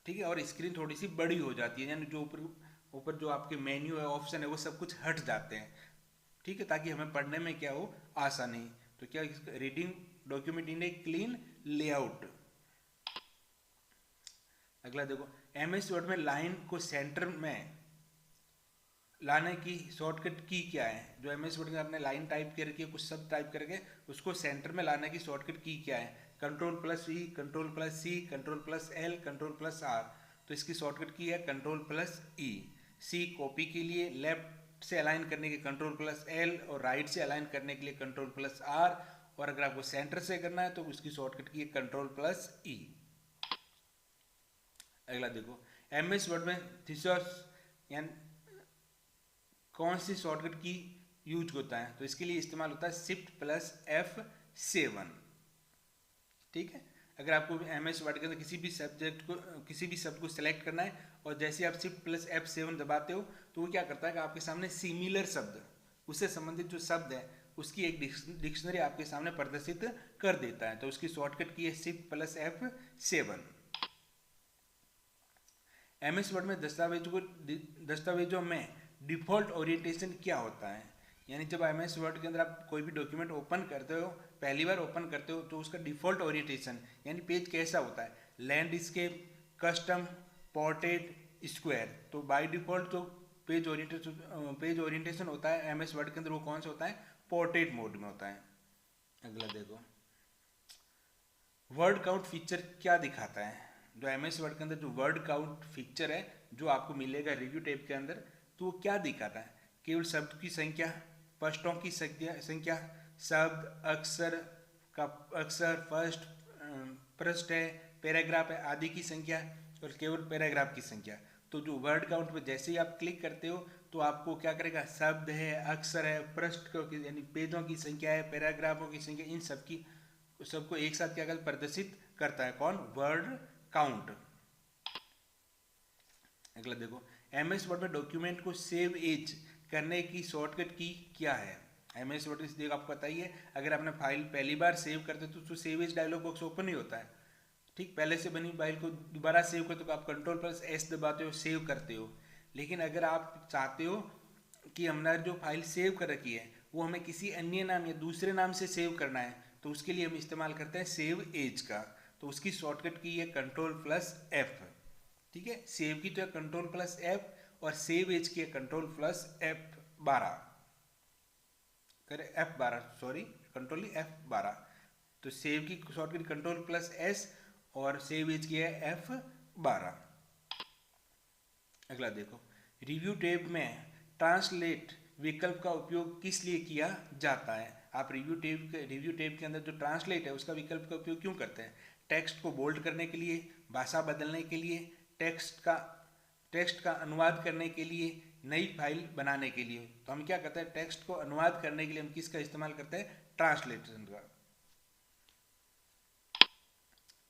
ठीक है, और स्क्रीन थोड़ी सी बड़ी हो जाती है, यानी जो ऊपर जो आपके मेन्यू है, ऑप्शन है, वो सब कुछ हट जाते हैं, ठीक है, ताकि हमें पढ़ने में क्या हो, आसानी। तो क्या reading document in a clean layout. अगला देखो, एमएस वर्ड में लाइन को सेंटर में लाने की शॉर्टकट की क्या है? जो एमएस वर्ड में आपने लाइन टाइप करके कुछ शब्द टाइप करके उसको सेंटर में लाने की शॉर्टकट की क्या है? Control plus E, control plus C, control plus L, control plus R. तो इसकी शॉर्टकट की है control plus E. C copy के लिए लेफ्ट से अलाइन करने के कंट्रोल प्लस एल, और राइट से अलाइन करने के लिए कंट्रोल प्लस आर, और अगर आपको सेंटर से करना है तो उसकी शॉर्टकट की है कंट्रोल प्लस ई। अगला देखो, एमएस वर्ड में थिसॉर्स यानी कौन सी शॉर्टकट की यूज होता है? तो इसके लिए इस्तेमाल होता है शिफ्ट प्लस F7, ठीक है। अगर आपको एमएस वर्ड के अंदर किसी भी शब्द को सिलेक्ट करना है और जैसे आप शिफ्ट प्लस F7 दबाते हो तो वो क्या करता है कि आपके सामने सिमिलर शब्द, उससे संबंधित जो शब्द है उसकी एक डिक्शनरी आपके सामने प्रदर्शित कर देता है। तो उसकी शॉर्टकट की है shift plus F7। MS Word में दस्तावेजों में डिफ़ॉल्ट ओरिएंटेशन क्या होता है? यानी जब MS वर्ड के अंदर आप कोई भी डॉक्यूमेंट ओपन करते हो, पहली बार ओपन करते हो, तो उसका डिफ़ॉल्ट ओरिएंटेशन यानी पेज कैसा होता है, लैंडस्केप, कस्टम, पोर्ट्रेट, स्क्वायर। तो बाय डिफ़ॉल्ट जो पेज ओरिएंटेशन होता है MS वर्ड के अंदर वो कौन सा होता है, पोर्ट्रेट मोड में होता है। अगला देखो, वर्ड काउंट फीचर क्या दिखाता है। जो MS वर्ड के अंदर जो वर्ड काउंट फीचर है जो आपको मिलेगा रिव्यू टैब के अंदर, तो वो क्या दिखाता है, केवल शब्द की संख्या, पृष्ठों की संख्या, शब्द, अक्षर फर्स्ट पृष्ठ है, पैराग्राफ है आदि की संख्या, और केवल पैराग्राफ की संख्या। तो जो वर्ड काउंट पे जैसे ही आप क्लिक करते हो तो आपको क्या करेगा, शब्द है, अक्षर है, पृष्ठ यानी पेजों की संख्या है, पैराग्राफों की संख्या, इन सबको एक साथ क्या करता, प्रदर्शित करता है कौन, वर्ड काउंट। अगला देखो, MS वर्ड में डॉक्यूमेंट को सेव एज करने की शॉर्टकट की क्या है। MS वर्ड में देखो आपको पता ही है, अगर आपने फाइल पहली बार सेव करते हो तो save as dialog box open ही होता है। ठीक, पहले से बनी फाइल को दोबारा सेव करते हो तो आप Ctrl+S दबाते हो, सेव करते हो। लेकिन अगर आप चाहते हो कि हमने जो फाइल सेव कर रखी है वो हमें किसी अन्य नाम या दूसरे नाम से सेव करना है, तो उसके लिए हम इस्तेमाल करते हैं सेव एज का। तो उसकी शॉर्टकट की है Ctrl+F। ठीक है, सेव की तो है Ctrl+F और सेव एज की है Ctrl+F12 करे, F12 सॉरी, Ctrl+F12। तो सेव की शॉर्टकट Ctrl+S और सेव एज की है F12। अगला देखो, रिव्यू टैब में ट्रांसलेट विकल्प का उपयोग किस लिए किया जाता है। आप रिव्यू टैब के अंदर जो ट्रांसलेट है उसका विकल्प का उपयोग क्यों करते हैं, टेक्स्ट को बोल्ड करने के लिए, भाषा बदलने के लिए, टेक्स्ट का अनुवाद करने के लिए, नई फाइल बनाने के लिए। तो हम क्या करते हैं, टेक्स्ट को अनुवाद करने के लिए हम किसका इस्तेमाल करते हैं, ट्रांसलेशन का।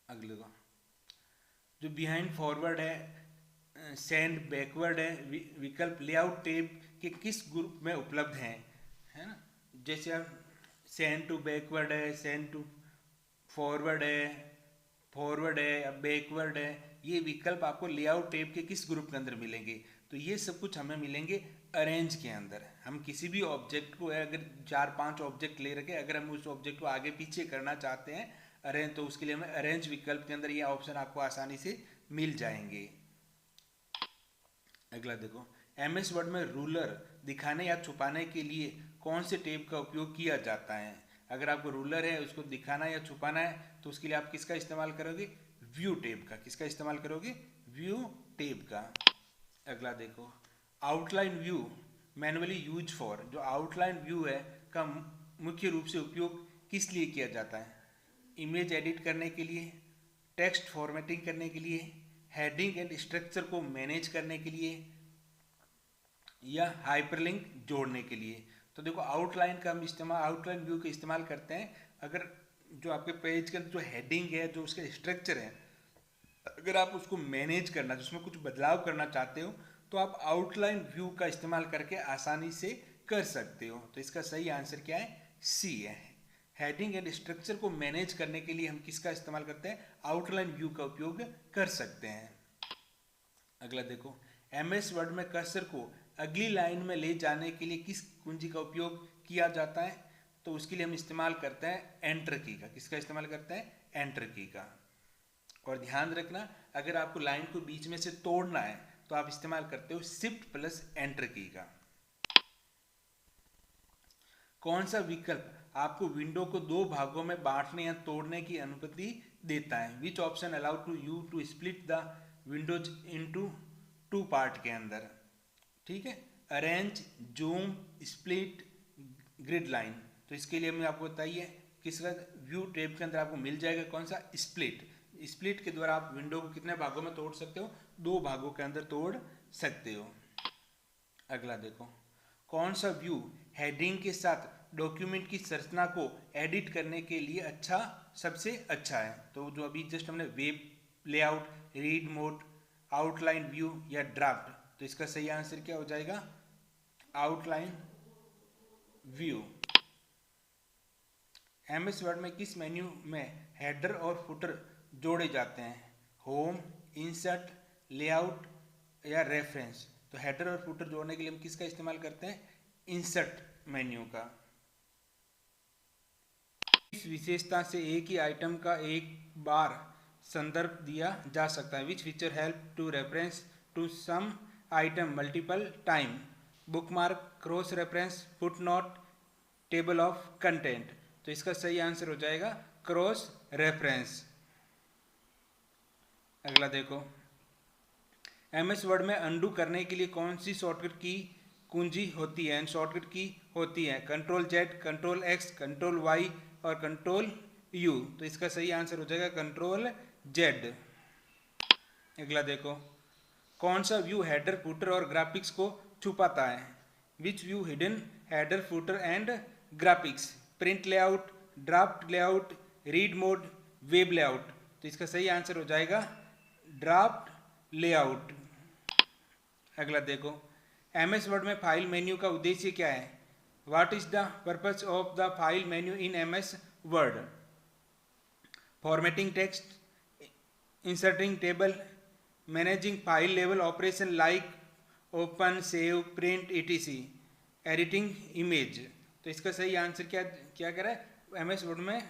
अगले को, जो बिहाइंड फॉरवर्ड है, सेंड बैकवर्ड है, विकल्प लेआउट टैब के किस ग्रुप में उपलब्ध हैं, है ना। जैसे आप सेंड टू बैकवर्ड है, सेंड टू फॉरवर्ड है, अब बैकवर्ड है, ये विकल्प आपको लेआउट टैब के किस ग्रुप के अंदर मिलेंगे। तो ये सब कुछ हमें मिलेंगे अरेंज के अंदर। हम किसी भी ऑब्जेक्ट को, अगर 4-5 ऑब्जेक्ट ले रखे, अगर हम उस ऑब्जेक्ट को आगे पीछे करना चाहते हैं अरेंज, तो उसके लिए हमें अरेंज विकल्प के अंदर ये ऑप्शन आपको आसानी से मिल जाएंगे। अगला देखो, MS वर्ड में रूलर दिखाने या छुपाने के लिए कौन से टैब का उपयोग किया जाता है। अगर आपको रूलर है उसको दिखाना या छुपाना है तो उसके लिए आप किसका इस्तेमाल करोगे, व्यू टैब का। किसका इस्तेमाल करोगे, व्यू टैब का। अगला देखो, outline view manually use for, जो आउटलाइन व्यू है का मुख्य रूप से उपयोग किस लिए किया जाता है, इमेज एडिट करने के लिए, टेक्स्ट फॉर्मेटिंग करने के लिए, हेडिंग एंड स्ट्रक्चर को मैनेज करने के लिए, या हाइपरलिंक जोड़ने के लिए। तो देखो, आउटलाइन का हम इस्तेमाल, आउटलाइन व्यू का इस्तेमाल करते हैं अगर जो आपके पेज के अंदर जो हेडिंग है, जो उसके स्ट्रक्चर है, अगर आप उसको मैनेज करना, जिसमें कुछ बदलाव करना चाहते हो, तो आप आउटलाइन व्यू का इस्तेमाल करके आसानी से कर सकते हो। तो इसका सही आंसर क्या है, सी है। हेडिंग एंड स्ट्रक्चर को मैनेज करने के लिए हम किसका इस्तेमाल करते हैं, आउटलाइन व्यू का उपयोग कर सकते हैं। अगला देखो, MS वर्ड में कर्सर को अगली लाइन में ले जाने के लिए किस कुंजी का उपयोग किया जाता है। तो उसके लिए हम इस्तेमाल करते हैं एंटर की का। किसका इस्तेमाल करते हैं, एंटर की का। और ध्यान रखना, अगर आपको लाइन को बीच में से तोड़ना है तो आप इस्तेमाल करते हो Shift+Enter की का। कौन सा विकल्प आपको विंडो को 2 भागों में बांटने या तोड़ने की अनुमति देता है। Which option allow to you to split the windows into 2 part के अंदर। ठीक है, arrange, zoom, split, grid line. तो इसके लिए हमें आपको बताइए किसका व्यू टैब के अंदर आपको मिल जाएगा, कौन सा, स्प्लिट। स्प्लिट के द्वारा आप विंडो को कितने भागों में तोड़ सकते हो, 2 भागों के अंदर तोड़ सकते हो। अगला देखो, कौन सा व्यू हेडिंग के साथ डॉक्यूमेंट की संरचना को एडिट करने के लिए सबसे अच्छा है। तो जो अभी जस्ट हमने web layout, read mode, outline view या ड्राफ्ट, तो इसका सही आंसर क्या हो जाएगा, आउटलाइन व्यू। MS वर्ड में किस मेन्यू में हेडर और फुटर जोड़े जाते हैं, होम, इंसर्ट, लेआउट या रेफरेंस। तो हेडर और फुटर जोड़ने के लिए हम किसका इस्तेमाल करते हैं, इंसर्ट मेन्यू का। इस विशेषता से एक ही आइटम का एक बार संदर्भ दिया जा सकता है। Which feature help to reference to some item multiple time. Bookmark, cross reference, footnote, table of content. तो इसका सही आंसर हो जाएगा क्रॉस रेफरेंस। अगला देखो, एमएस वर्ड में अंडू करने के लिए कौन सी शॉर्टकट की कुंजी होती है? शॉर्टकट की होती है control Z, control X, control Y और कंट्रोल यू। तो इसका सही आंसर हो जाएगा कंट्रोल जेड। अगला देखो, कौन सा व्यू हेडर, फुटर और ग्राफिक्स को छुपाता है? Which view hidden header, footer and graphics. Print layout, draft layout, read mode, web layout. तो इसका सही आंसर हो जाएगा ड्राफ्ट लेआउट। अगला देखो, एमएस वर्ड में फाइल मेन्यू का उद्देश्य क्या है? What is the purpose of the file menu in MS word? Formatting text, inserting table, managing file level operation like open, save, print, etc, editing image. तो इसका सही आंसर क्या क्या करा है? एमएस वर्ड में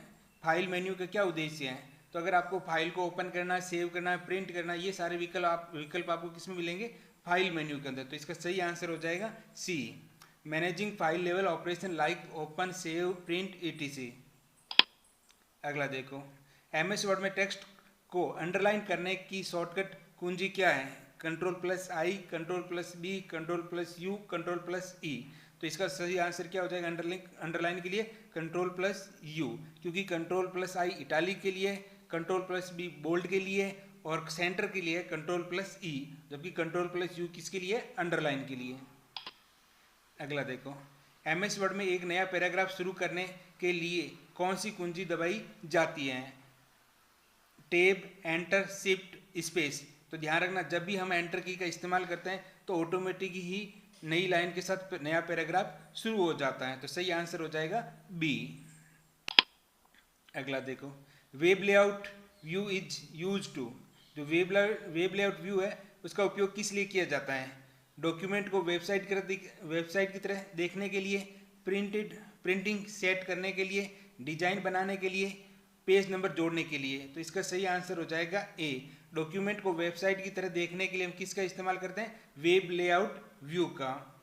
फाइल मेन्यू का क्या उद्देश्य है? तो अगर आपको फाइल को ओपन करना है, सेव करना है, प्रिंट करना है, ये सारे विकल्प आपको किस में मिलेंगे? फाइल मेन्यू के अंदर। तो इसका सही आंसर हो जाएगा C, managing file level operation like open, save, print, etc। अगला देखो, एमएस वर्ड में टेक्स्ट को अंडरलाइन करने की शॉर्टकट कुंजी क्या है? कंट्रोल+I, कंट्रोल+B, कंट्रोल+U, कंट्रोल+E। तो इसका सही आंसर क्या हो जाएगा अंडरलाइन के लिए? कंट्रोल+U, क्योंकि कंट्रोल+I इटालिक के लिए, कंट्रोल+B बोल्ड के लिए और सेंटर के लिए कंट्रोल+E, जबकि कंट्रोल+U किसके लिए? अंडरलाइन के लिए। अगला देखो, एमएस वर्ड में एक नया पैराग्राफ शुरू करने के लिए कौन सी कुंजी दबाई जाती है? टेब, एंटर, शिफ्ट, स्पेस। तो ध्यान रखना, जब भी हम एंटर की का इस्तेमाल करते हैं तो ऑटोमेटिक ही नई लाइन के साथ नया पैराग्राफ शुरू हो जाता है। तो सही आंसर हो जाएगा बी। अगला देखो, web layout view is use to. जो वेब लेआउट व्यू है उसका उपयोग किस लिए किया जाता है? डॉक्यूमेंट को वेबसाइट की तरह देखने के लिए, प्रिंटिंग सेट करने के लिए, डिजाइन बनाने के लिए, पेज नंबर जोड़ने के लिए। तो इसका सही आंसर हो जाएगा ए, डॉक्यूमेंट को वेबसाइट की तरह देखने के लिए हम किसका इस्तेमाल करते हैं? वेब लेआउट व्यू का।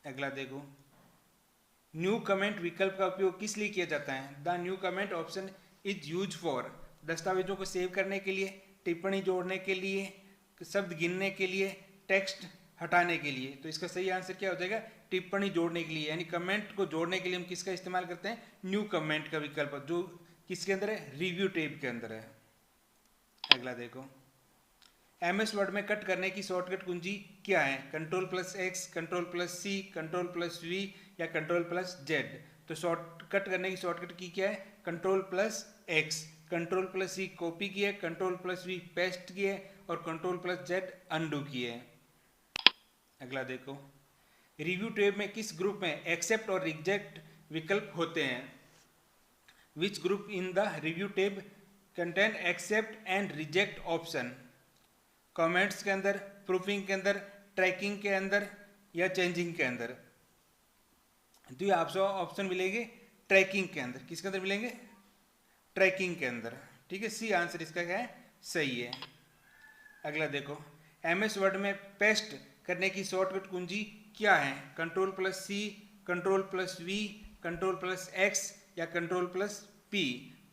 अगला देखो, न्यू कमेंट विकल्प का उपयोग किस लिए किया जाता है? The new comment option is use for. दस्तावेजों को सेव करने के लिए, टिप्पणी जोड़ने के लिए, शब्द गिनने के लिए, टेक्स्ट हटाने के लिए। तो इसका सही आंसर क्या हो जाएगा? टिप्पणी जोड़ने के लिए, यानी कमेंट को जोड़ने के लिए हम किसका इस्तेमाल करते हैं? न्यू कमेंट का विकल्प, जो किसके अंदर है? रिव्यू टैब के अंदर है। अगला देखो, एमएस वर्ड में कट करने की शॉर्टकट कुंजी क्या है? कंट्रोल+X, कंट्रोल+C, कंट्रोल+V या कंट्रोल+Z। तो कट करने की शॉर्टकट की क्या है? कंट्रोल+X। कंट्रोल+C कॉपी की है, कंट्रोल+V पेस्ट की है और कंट्रोल+Z अनडू की है। अगला देखो, रिव्यू टैब में किस ग्रुप में एक्सेप्ट और रिजेक्ट विकल्प होते हैं? Which group in the review tab contain accept and reject option? Comments के अंदर, प्रूफिंग के अंदर, ट्रैकिंग के अंदर या चेंजिंग के अंदर? तो ये आपको ऑप्शन मिलेंगे ट्रैकिंग के अंदर। किसके अंदर मिलेंगे? ट्रैकिंग के अंदर। ठीक है, सी आंसर इसका क्या है? सही है। अगला देखो, एमएस वर्ड में पेस्ट करने की शॉर्टकट कुंजी क्या है? कंट्रोल+C, कंट्रोल+V, कंट्रोल+X या कंट्रोल+P।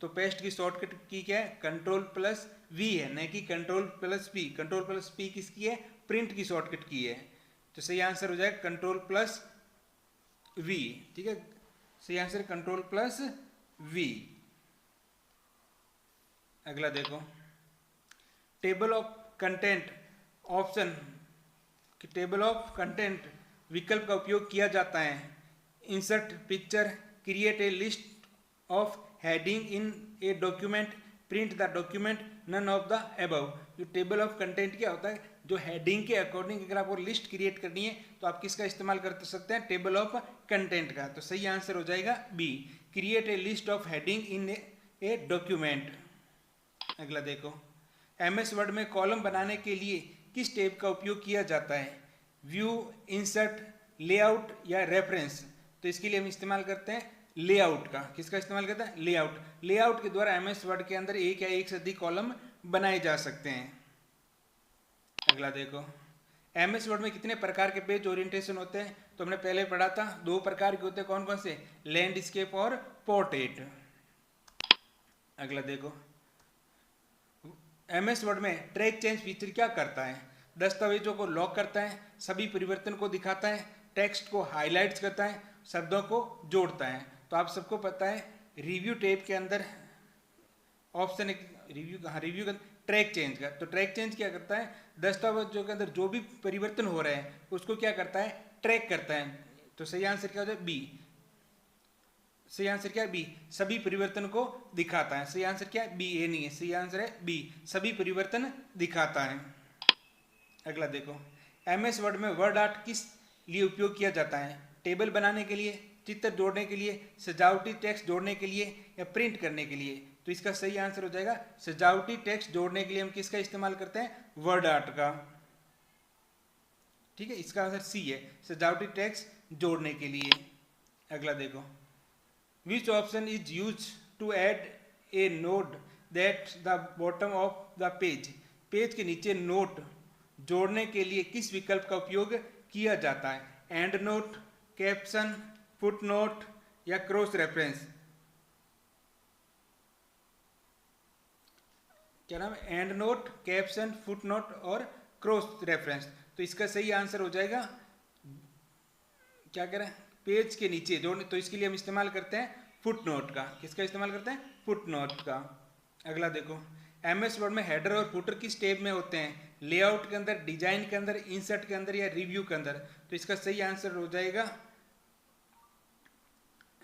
तो पेस्ट की शॉर्टकट की क्या है? कंट्रोल+V है, नहीं कि कंट्रोल+P। कंट्रोल+P किसकी है? प्रिंट की शॉर्टकट की है। तो सही आंसर हो जाएगा कंट्रोल+V। ठीक है, सही आंसर कंट्रोल+V। अगला देखो, table of content option, table of content विकल्प का उपयोग किया जाता है। Insert picture, create a list of heading in a document, print the document, none of the above. जो टेबल ऑफ कंटेंट क्या होता है? जो हेडिंग के अकॉर्डिंग अगर आपको लिस्ट क्रिएट करनी है तो आप किसका इस्तेमाल कर सकते हैं? टेबल ऑफ कंटेंट का। तो सही आंसर हो जाएगा B, create a list of heading in a document. अगला देखो, एमएस वर्ड में कॉलम बनाने के लिए किस टैब का उपयोग किया जाता है? व्यू, इंसर्ट, लेआउट या रेफरेंस, तो इसके लिए हम इस्तेमाल करते हैं लेआउट का। किसका इस्तेमाल करते हैं? लेआउट। लेआउट के द्वारा एमएस वर्ड के अंदर एक या एक से अधिक कॉलम बनाए जा सकते हैं। अगला देखो, एमएस वर्ड में कितने प्रकार के पेज ओरिएंटेशन होते हैं? तो हमने पहले पढ़ा था 2 प्रकार के होते हैं। कौन कौन से? लैंडस्केप और पोर्ट्रेट। अगला देखो, एमएस वर्ड में ट्रैक चेंज फीचर क्या करता है? दस्तावेजों को लॉक करता है, सभी परिवर्तन को दिखाता है, टेक्स्ट को हाईलाइट्स करता है, शब्दों को जोड़ता है। तो आप सबको पता है रिव्यू टैब के अंदर ऑप्शन रिव्यू का ट्रैक चेंज का। तो ट्रैक चेंज क्या करता है? दस्तावेजों के अंदर जो भी परिवर्तन हो रहे हैं उसको क्या करता है? ट्रैक करता है। तो सही आंसर क्या हो जाए? बी। सही आंसर क्या है? बी। सभी परिवर्तन को दिखाता है। सही आंसर क्या है? बी। ए नहीं है, सही आंसर है बी, सभी परिवर्तन दिखाता है। अगला देखो, एमएस वर्ड में वर्ड आर्ट किस लिए उपयोग किया जाता है? टेबल बनाने के लिए, चित्र जोड़ने के लिए, सजावटी टेक्स्ट जोड़ने के लिए या प्रिंट करने के लिए? तो इसका सही आंसर हो जाएगा सजावटी टेक्स्ट जोड़ने के लिए हम किसका इस्तेमाल करते हैं? वर्ड आर्ट का। ठीक है, इसका आंसर सी है, सजावटी टेक्स्ट जोड़ने के लिए। अगला देखो, which option is use to add a note that the bottom of the page? Page के नीचे नोट जोड़ने के लिए किस विकल्प का उपयोग किया जाता है? And note, caption, foot note या क्रॉस रेफरेंस? क्या नाम है? And note, caption, foot note और क्रॉस रेफरेंस। तो इसका सही आंसर हो जाएगा, क्या कह रहे हैं? पेज के नीचे जोड़ने। तो इसके लिए हम इस्तेमाल करते हैं फुट नोट का। किसका इस्तेमाल करते हैं? फुट नोट का। अगला देखो, एमएस वर्ड में हेडर और फुटर किस टैब में होते हैं? लेआउट के अंदर, डिजाइन के अंदर, इंसर्ट के अंदर या रिव्यू के अंदर? तो इसका सही आंसर हो जाएगा,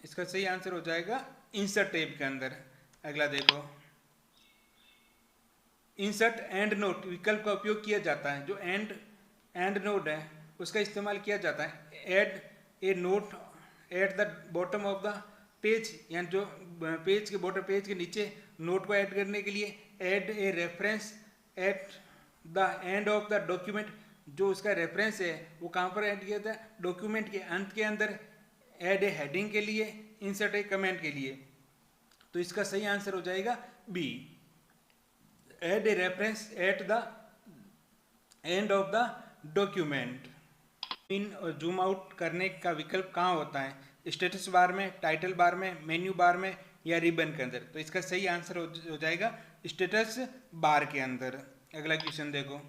इसका सही आंसर हो जाएगा इंसर्ट टैब के अंदर। अगला देखो, इंसर्ट एंड नोट विकल्प का उपयोग किया जाता है। जो एंड नोट है उसका इस्तेमाल किया जाता है add a note at the bottom of the page, यानी जो पेज के बॉटम, पेज के नीचे नोट को ऐड करने के लिए। Add a reference at the end of the document, जो उसका रेफरेंस है वो कहाँ पर ऐड किया था? डॉक्यूमेंट के अंत के अंदर। एड ए हेडिंग के लिए, इंसर्ट ए कमेंट के लिए। तो इसका सही आंसर हो जाएगा B, add a reference at the end of the document. In और जूम आउट करने का विकल्प कहाँ होता है? स्टेटस बार में, टाइटल बार में, मेन्यू बार में या रिबन के अंदर? तो इसका सही आंसर हो जाएगा स्टेटस बार के अंदर। अगला क्वेश्चन देखो,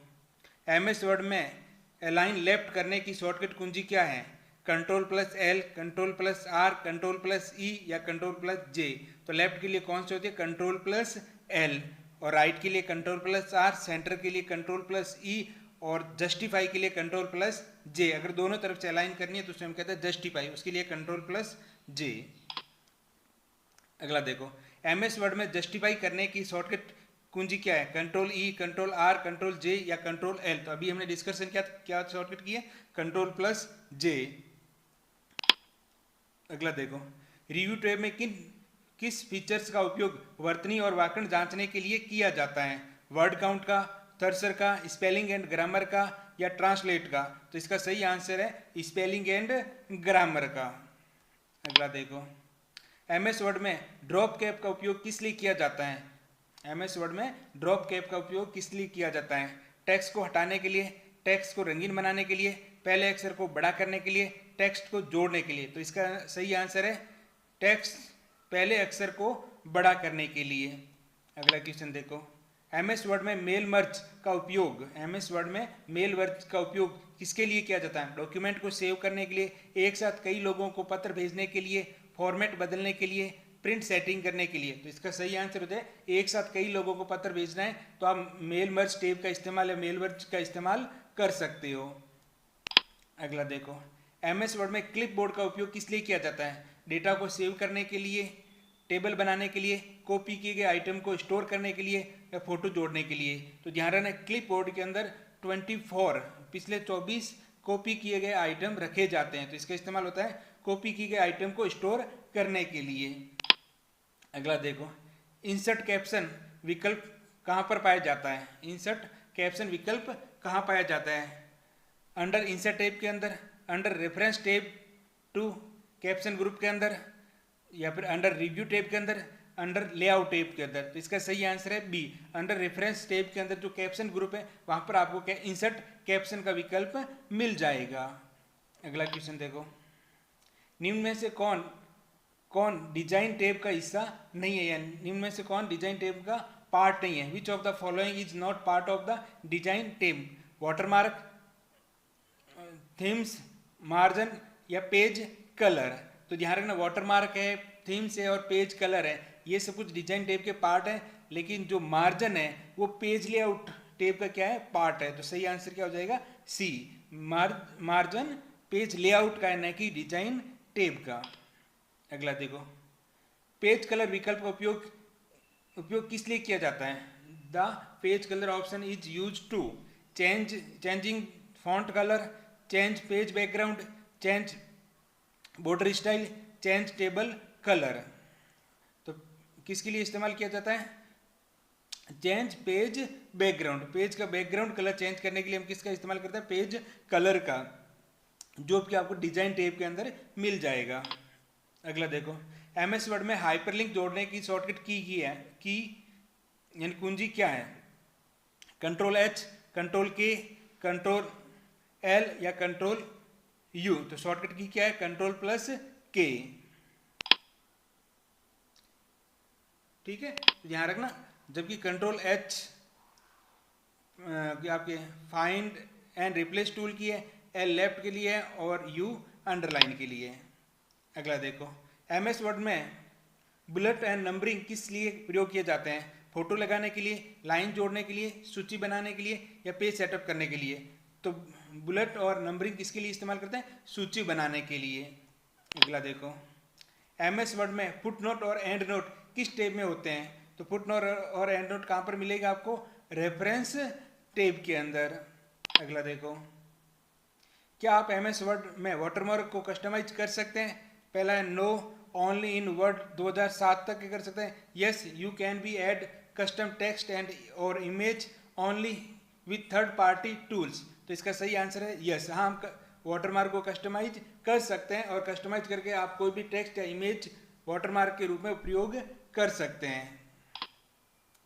एमएस वर्ड में अलाइन लेफ्ट करने की शॉर्टकट कुंजी क्या है? Ctrl+L, Ctrl+R, Ctrl+E या Ctrl+J? तो लेफ्ट के लिए कौन सी होती है? Ctrl+L। और राइट के लिए Ctrl+R, सेंटर के लिए Ctrl+E और जस्टिफाई के लिए Ctrl+J। अगर दोनों तरफ से अलाइन करनी है तो उसे हम कहते हैं जस्टिफाई, उसके लिए Ctrl+J। अगला देखो, एमएस वर्ड में जस्टिफाई करने की शॉर्टकट कुंजी क्या है? Ctrl+E, Ctrl+R, Ctrl+J या Ctrl+L? तो अभी हमने डिस्कशन क्या शॉर्टकट की है? Ctrl+J। अगला देखो, रिव्यू टैब में किस फीचर्स का उपयोग वर्तनी और व्याकरण जांचने के लिए किया जाता है? वर्ड काउंट का, थर्सर का, स्पेलिंग एंड ग्रामर का या ट्रांसलेट का? तो इसका सही आंसर है स्पेलिंग एंड ग्रामर का। अगला देखो, एमएस वर्ड में ड्रॉप कैप का उपयोग किस लिए किया जाता है? एमएस वर्ड में ड्रॉप कैप का उपयोग किस लिए किया जाता है? टेक्स्ट को हटाने के लिए, टेक्स्ट को रंगीन बनाने के लिए, पहले अक्षर को बड़ा करने के लिए, टेक्स्ट को जोड़ने के लिए? तो इसका सही आंसर है टेक्स्ट पहले अक्षर को बड़ा करने के लिए। अगला क्वेश्चन देखो, एमएस वर्ड में मेल मर्ज का उपयोग, एमएस वर्ड में मेल मर्ज का उपयोग किसके लिए किया जाता है? डॉक्यूमेंट को सेव करने के लिए, एक साथ कई लोगों को पत्र भेजने के लिए, फॉर्मेट बदलने के लिए, प्रिंट सेटिंग करने के लिए? तो इसका सही आंसर होता है एक साथ कई लोगों को पत्र भेजना है तो आप मेल मर्ज टैब का इस्तेमाल या मेल मर्ज का इस्तेमाल कर सकते हो। अगला देखो, एमएस वर्ड में क्लिप बोर्ड का उपयोग किस लिए किया जाता है? डेटा को सेव करने के लिए, टेबल बनाने के लिए, कॉपी किए गए आइटम को स्टोर करने के लिए या फोटो जोड़ने के लिए? तो ध्यान रखना, क्लिप बोर्ड के अंदर 24 पिछले 24 कॉपी किए गए आइटम रखे जाते हैं। तो इसका इस्तेमाल होता है कॉपी किए गए आइटम को स्टोर करने के लिए। अगला देखो, इंसर्ट कैप्शन विकल्प कहाँ पर पाया जाता है? इंसर्ट कैप्शन विकल्प कहाँ पाया जाता है? अंडर इंसर्ट टैब के अंदर, under reference tab to caption group के अंदर, या फिर अंडर रिव्यू टैब के अंदर, अंडर लेआउट टैब के अंदर। तो इसका सही आंसर है बी, अंडर रेफरेंस टैब के अंदर जो कैप्शन ग्रुप है वहां पर आपको क्या इंसर्ट कैप्शन का विकल्प मिल जाएगा। अगला क्वेश्चन देखो, निम्न में से कौन कौन डिजाइन टैब का हिस्सा नहीं है, या निम्न में से कौन डिजाइन टैब का पार्ट नहीं है। Which of the following is not part of the design tab, watermark, themes, margin या पेज कलर। तो ध्यान रखना वाटरमार्क है, थीम्स है और पेज कलर है, ये सब कुछ डिजाइन टैब के पार्ट है, लेकिन जो मार्जिन है वो पेज लेआउट टैब का क्या है पार्ट है। तो सही आंसर क्या हो जाएगा सी, मार्जिन पेज लेआउट का है, न कि डिजाइन टैब का। अगला देखो, पेज कलर विकल्प का उपयोग किस लिए किया जाता है। The page colour option is use to changing font colour, change page background, change border style, change table colour. तो किसके लिए इस्तेमाल किया जाता है, चेंज पेज बैकग्राउंड, पेज का बैकग्राउंड कलर चेंज करने के लिए हम किसका इस्तेमाल करते हैं, पेज कलर का, जो कि आपको डिजाइन टैब के अंदर मिल जाएगा। अगला देखो, एमएस वर्ड में हाइपरलिंक जोड़ने की शॉर्टकट की है, की यानी कुंजी क्या है, कंट्रोल एच, कंट्रोल के, कंट्रोल एल या कंट्रोल यू। तो शॉर्टकट की क्या है, कंट्रोल प्लस के। ठीक है, ध्यान रखना, जबकि कंट्रोल एच आपके फाइंड एंड रिप्लेस टूल की है, एल लेफ्ट के लिए है और यू अंडरलाइन के लिए। अगला देखो, एमएस वर्ड में बुलेट एंड नंबरिंग किस लिए प्रयोग किए जाते हैं, फोटो लगाने के लिए, लाइन जोड़ने के लिए, सूची बनाने के लिए या पेज सेटअप करने के लिए। तो बुलेट और नंबरिंग किसके लिए इस्तेमाल करते हैं, सूची बनाने के लिए। अगला देखो, एमएस वर्ड में फुट नोट और एंड नोट किस टैब में होते हैं। तो फुट नोट और एंड नोट कहाँ पर मिलेगा आपको, रेफरेंस टैब के अंदर। अगला देखो, क्या आप एमएस वर्ड में वाटरमार्क को कस्टमाइज कर सकते हैं। पहला है नो, ओनली इन वर्ड 2007 तक कर सकते हैं, yes you can be add custom text and और image only with third party tools. तो इसका सही आंसर है यस, हाँ हम वाटरमार्क को कस्टमाइज कर सकते हैं और कस्टमाइज करके आप कोई भी टेक्स्ट या इमेज वाटरमार्क के रूप में उपयोग कर सकते हैं।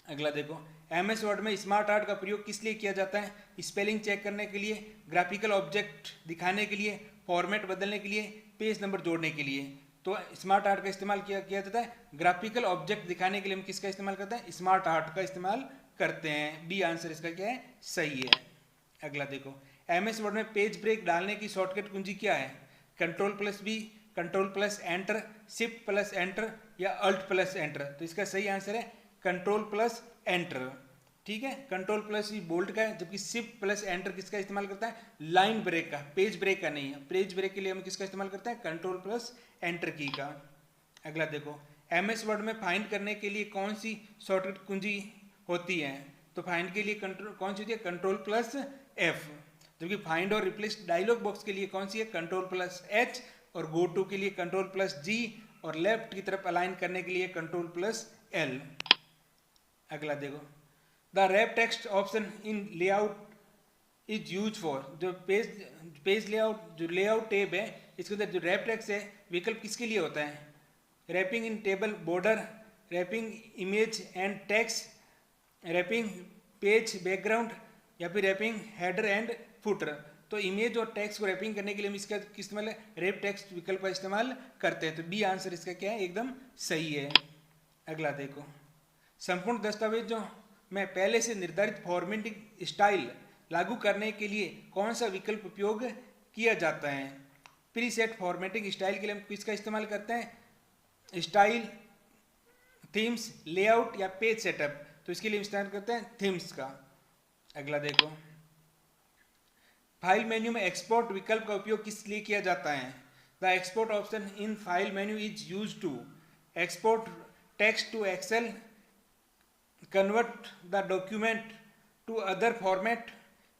अगला देखो, एमएस वर्ड में स्मार्ट आर्ट का प्रयोग किस लिए किया जाता है, स्पेलिंग चेक करने के लिए, ग्राफिकल ऑब्जेक्ट दिखाने के लिए, फॉर्मेट बदलने के लिए, पेज नंबर जोड़ने के लिए। तो स्मार्ट आर्ट का इस्तेमाल किया जाता है ग्राफिकल ऑब्जेक्ट दिखाने के लिए। हम किसका इस्तेमाल करते हैं, स्मार्ट आर्ट का इस्तेमाल करते हैं। बी आंसर इसका क्या है, सही है। अगला देखो, एमएस वर्ड में पेज ब्रेक डालने की शॉर्टकट कुंजी क्या है, control plus B, control plus enter, shift plus enter या अल्ट प्लस एंटर। तो इसका सही आंसर है कंट्रोल प्लस एंटर। ठीक है, कंट्रोल प्लस ही बोल्ट का है, जबकि शिफ्ट प्लस एंटर किसका इस्तेमाल करता है, लाइन ब्रेक का, पेज ब्रेक का नहीं है। पेज ब्रेक के लिए हम किसका इस्तेमाल करते हैं, कंट्रोल प्लस एंटर की का। अगला देखो, एमएस वर्ड में फाइंड करने के लिए कौन सी शॉर्टकट कुंजी होती है। तो फाइंड के लिए कौन सी होती है, कंट्रोल प्लस एफ। जबकि फाइंड और रिप्लेस डायलॉग बॉक्स के लिए कौन सी है, कंट्रोल प्लस एच, और गो टू के लिए कंट्रोल प्लस जी, और लेफ्ट की तरफ अलाइन करने के लिए कंट्रोल प्लस एल। अगला देखो, the wrap text option in layout is use for. जो पेज लेआउट, जो लेआउट टैब है, इसके अंदर जो रैप टेक्स्ट है विकल्प किसके लिए होता है, wrapping in table border, wrapping image and text, wrapping page background या फिर रैपिंग हेडर एंड फुटर। तो इमेज और टेक्स्ट को रैपिंग करने के लिए हम इसका इस्तेमाल रैप टेक्स्ट विकल्प का इस्तेमाल करते हैं। तो बी आंसर इसका क्या है, एकदम सही है। अगला देखो, संपूर्ण दस्तावेजों में पहले से निर्धारित फॉर्मेटिंग स्टाइल लागू करने के लिए कौन सा विकल्प उपयोग किया जाता है। प्रीसेट फॉर्मेटिंग स्टाइल के लिए हम किसका इस्तेमाल करते हैं, स्टाइल, थीम्स, लेआउट या पेज सेटअप। तो इसके लिए इस्तेमाल करते हैं थीम्स का। अगला देखो, फाइल मेन्यू में एक्सपोर्ट विकल्प का उपयोग किस लिए किया जाता है। The export option in file menu is use to export text to Excel, convert the document to other format,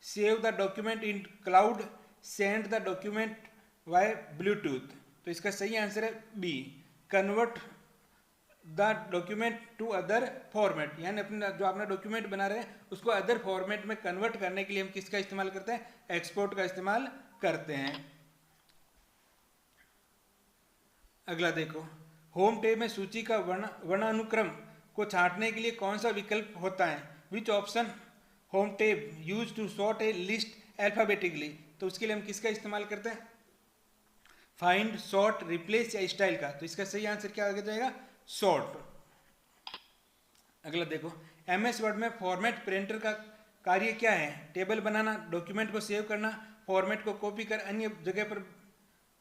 save the document in cloud, send the document via Bluetooth। तो इसका सही आंसर है B, convert the document to other format, यानी अपना जो अपना डॉक्यूमेंट बना रहे हैं उसको अदर फॉर्मेट में कन्वर्ट करने के लिए हम किसका इस्तेमाल करते हैं, एक्सपोर्ट का इस्तेमाल करते हैं। अगला देखो, होम टैब में सूची का वर्णानुक्रम को छांटने के लिए कौन सा विकल्प होता है? Which option home tab use to sort a list alphabetically? तो उसके लिए हम किसका इस्तेमाल करते हैं? फाइंड, सॉर्ट, रिप्लेस या स्टाइल का। तो इसका सही आंसर क्या आ जाएगा? सॉर्ट। अगला देखो, एमएस वर्ड में फॉर्मेट प्रिंटर का कार्य क्या है? टेबल बनाना, डॉक्यूमेंट को सेव करना, फॉर्मेट को कॉपी कर अन्य जगह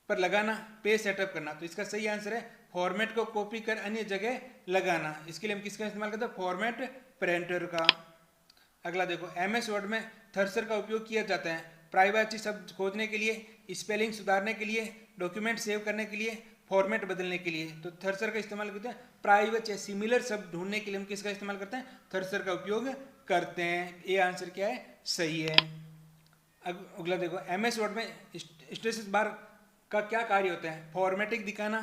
पर लगाना, पेज सेटअप करना। तो इसका सही आंसर है फॉर्मेट को कॉपी कर अन्य जगह लगाना। इसके लिए हम किसका इस्तेमाल करते हैं? फॉर्मेट प्रिंटर का। अगला देखो, एमएस वर्ड में थर्सर का उपयोग किया जाता है प्राइवेसी शब्द खोजने के लिए, स्पेलिंग सुधारने के लिए, डॉक्यूमेंट सेव करने के लिए, फॉर्मेट बदलने के लिए। तो थर्सर का इस्तेमाल करते हैं प्राइवेट या सिमिलर शब्द ढूंढने के लिए हम किसका इस्तेमाल करते हैं? थर्सर का उपयोग करते हैं। ये आंसर क्या है? सही है। अगला देखो, एमएस वर्ड में स्टेटस बार का क्या कार्य होता है? फॉर्मेटिंग दिखाना,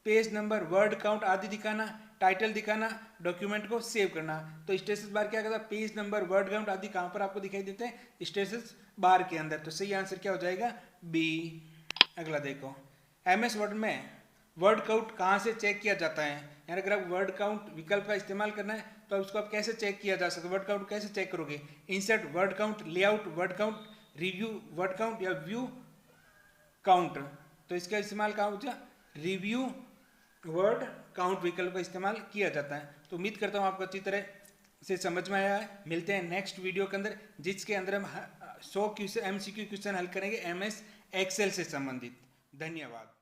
पेज नंबर, वर्ड काउंट आदि दिखाना, टाइटल दिखाना, डॉक्यूमेंट को सेव करना। तो स्टेटस बार क्या करता है? पेज नंबर, वर्ड काउंट आदि कहां पर आपको दिखाई देते हैं? स्टेटस बार के अंदर। तो सही आंसर क्या हो जाएगा? बी। अगला देखो, एमएस वर्ड में वर्ड काउंट कहां से चेक किया जाता है? यानी अगर आप वर्ड काउंट विकल्प का इस्तेमाल करना है तो उसको आप कैसे चेक किया जा सकता है? वर्ड काउंट कैसे चेक करोगे? Insert word count, layout word count, review word count या व्यू काउंट। तो इसका इस्तेमाल कहाँ होता है? रिव्यू वर्ड काउंट विकल्प का इस्तेमाल किया जाता है। तो उम्मीद करता हूँ आपको अच्छी तरह से समझ में आया है। मिलते हैं नेक्स्ट वीडियो के अंदर, जिसके अंदर हम 100 क्वेश्चन MCQ क्वेश्चन हल करेंगे एमएस एक्सेल से संबंधित। धन्यवाद।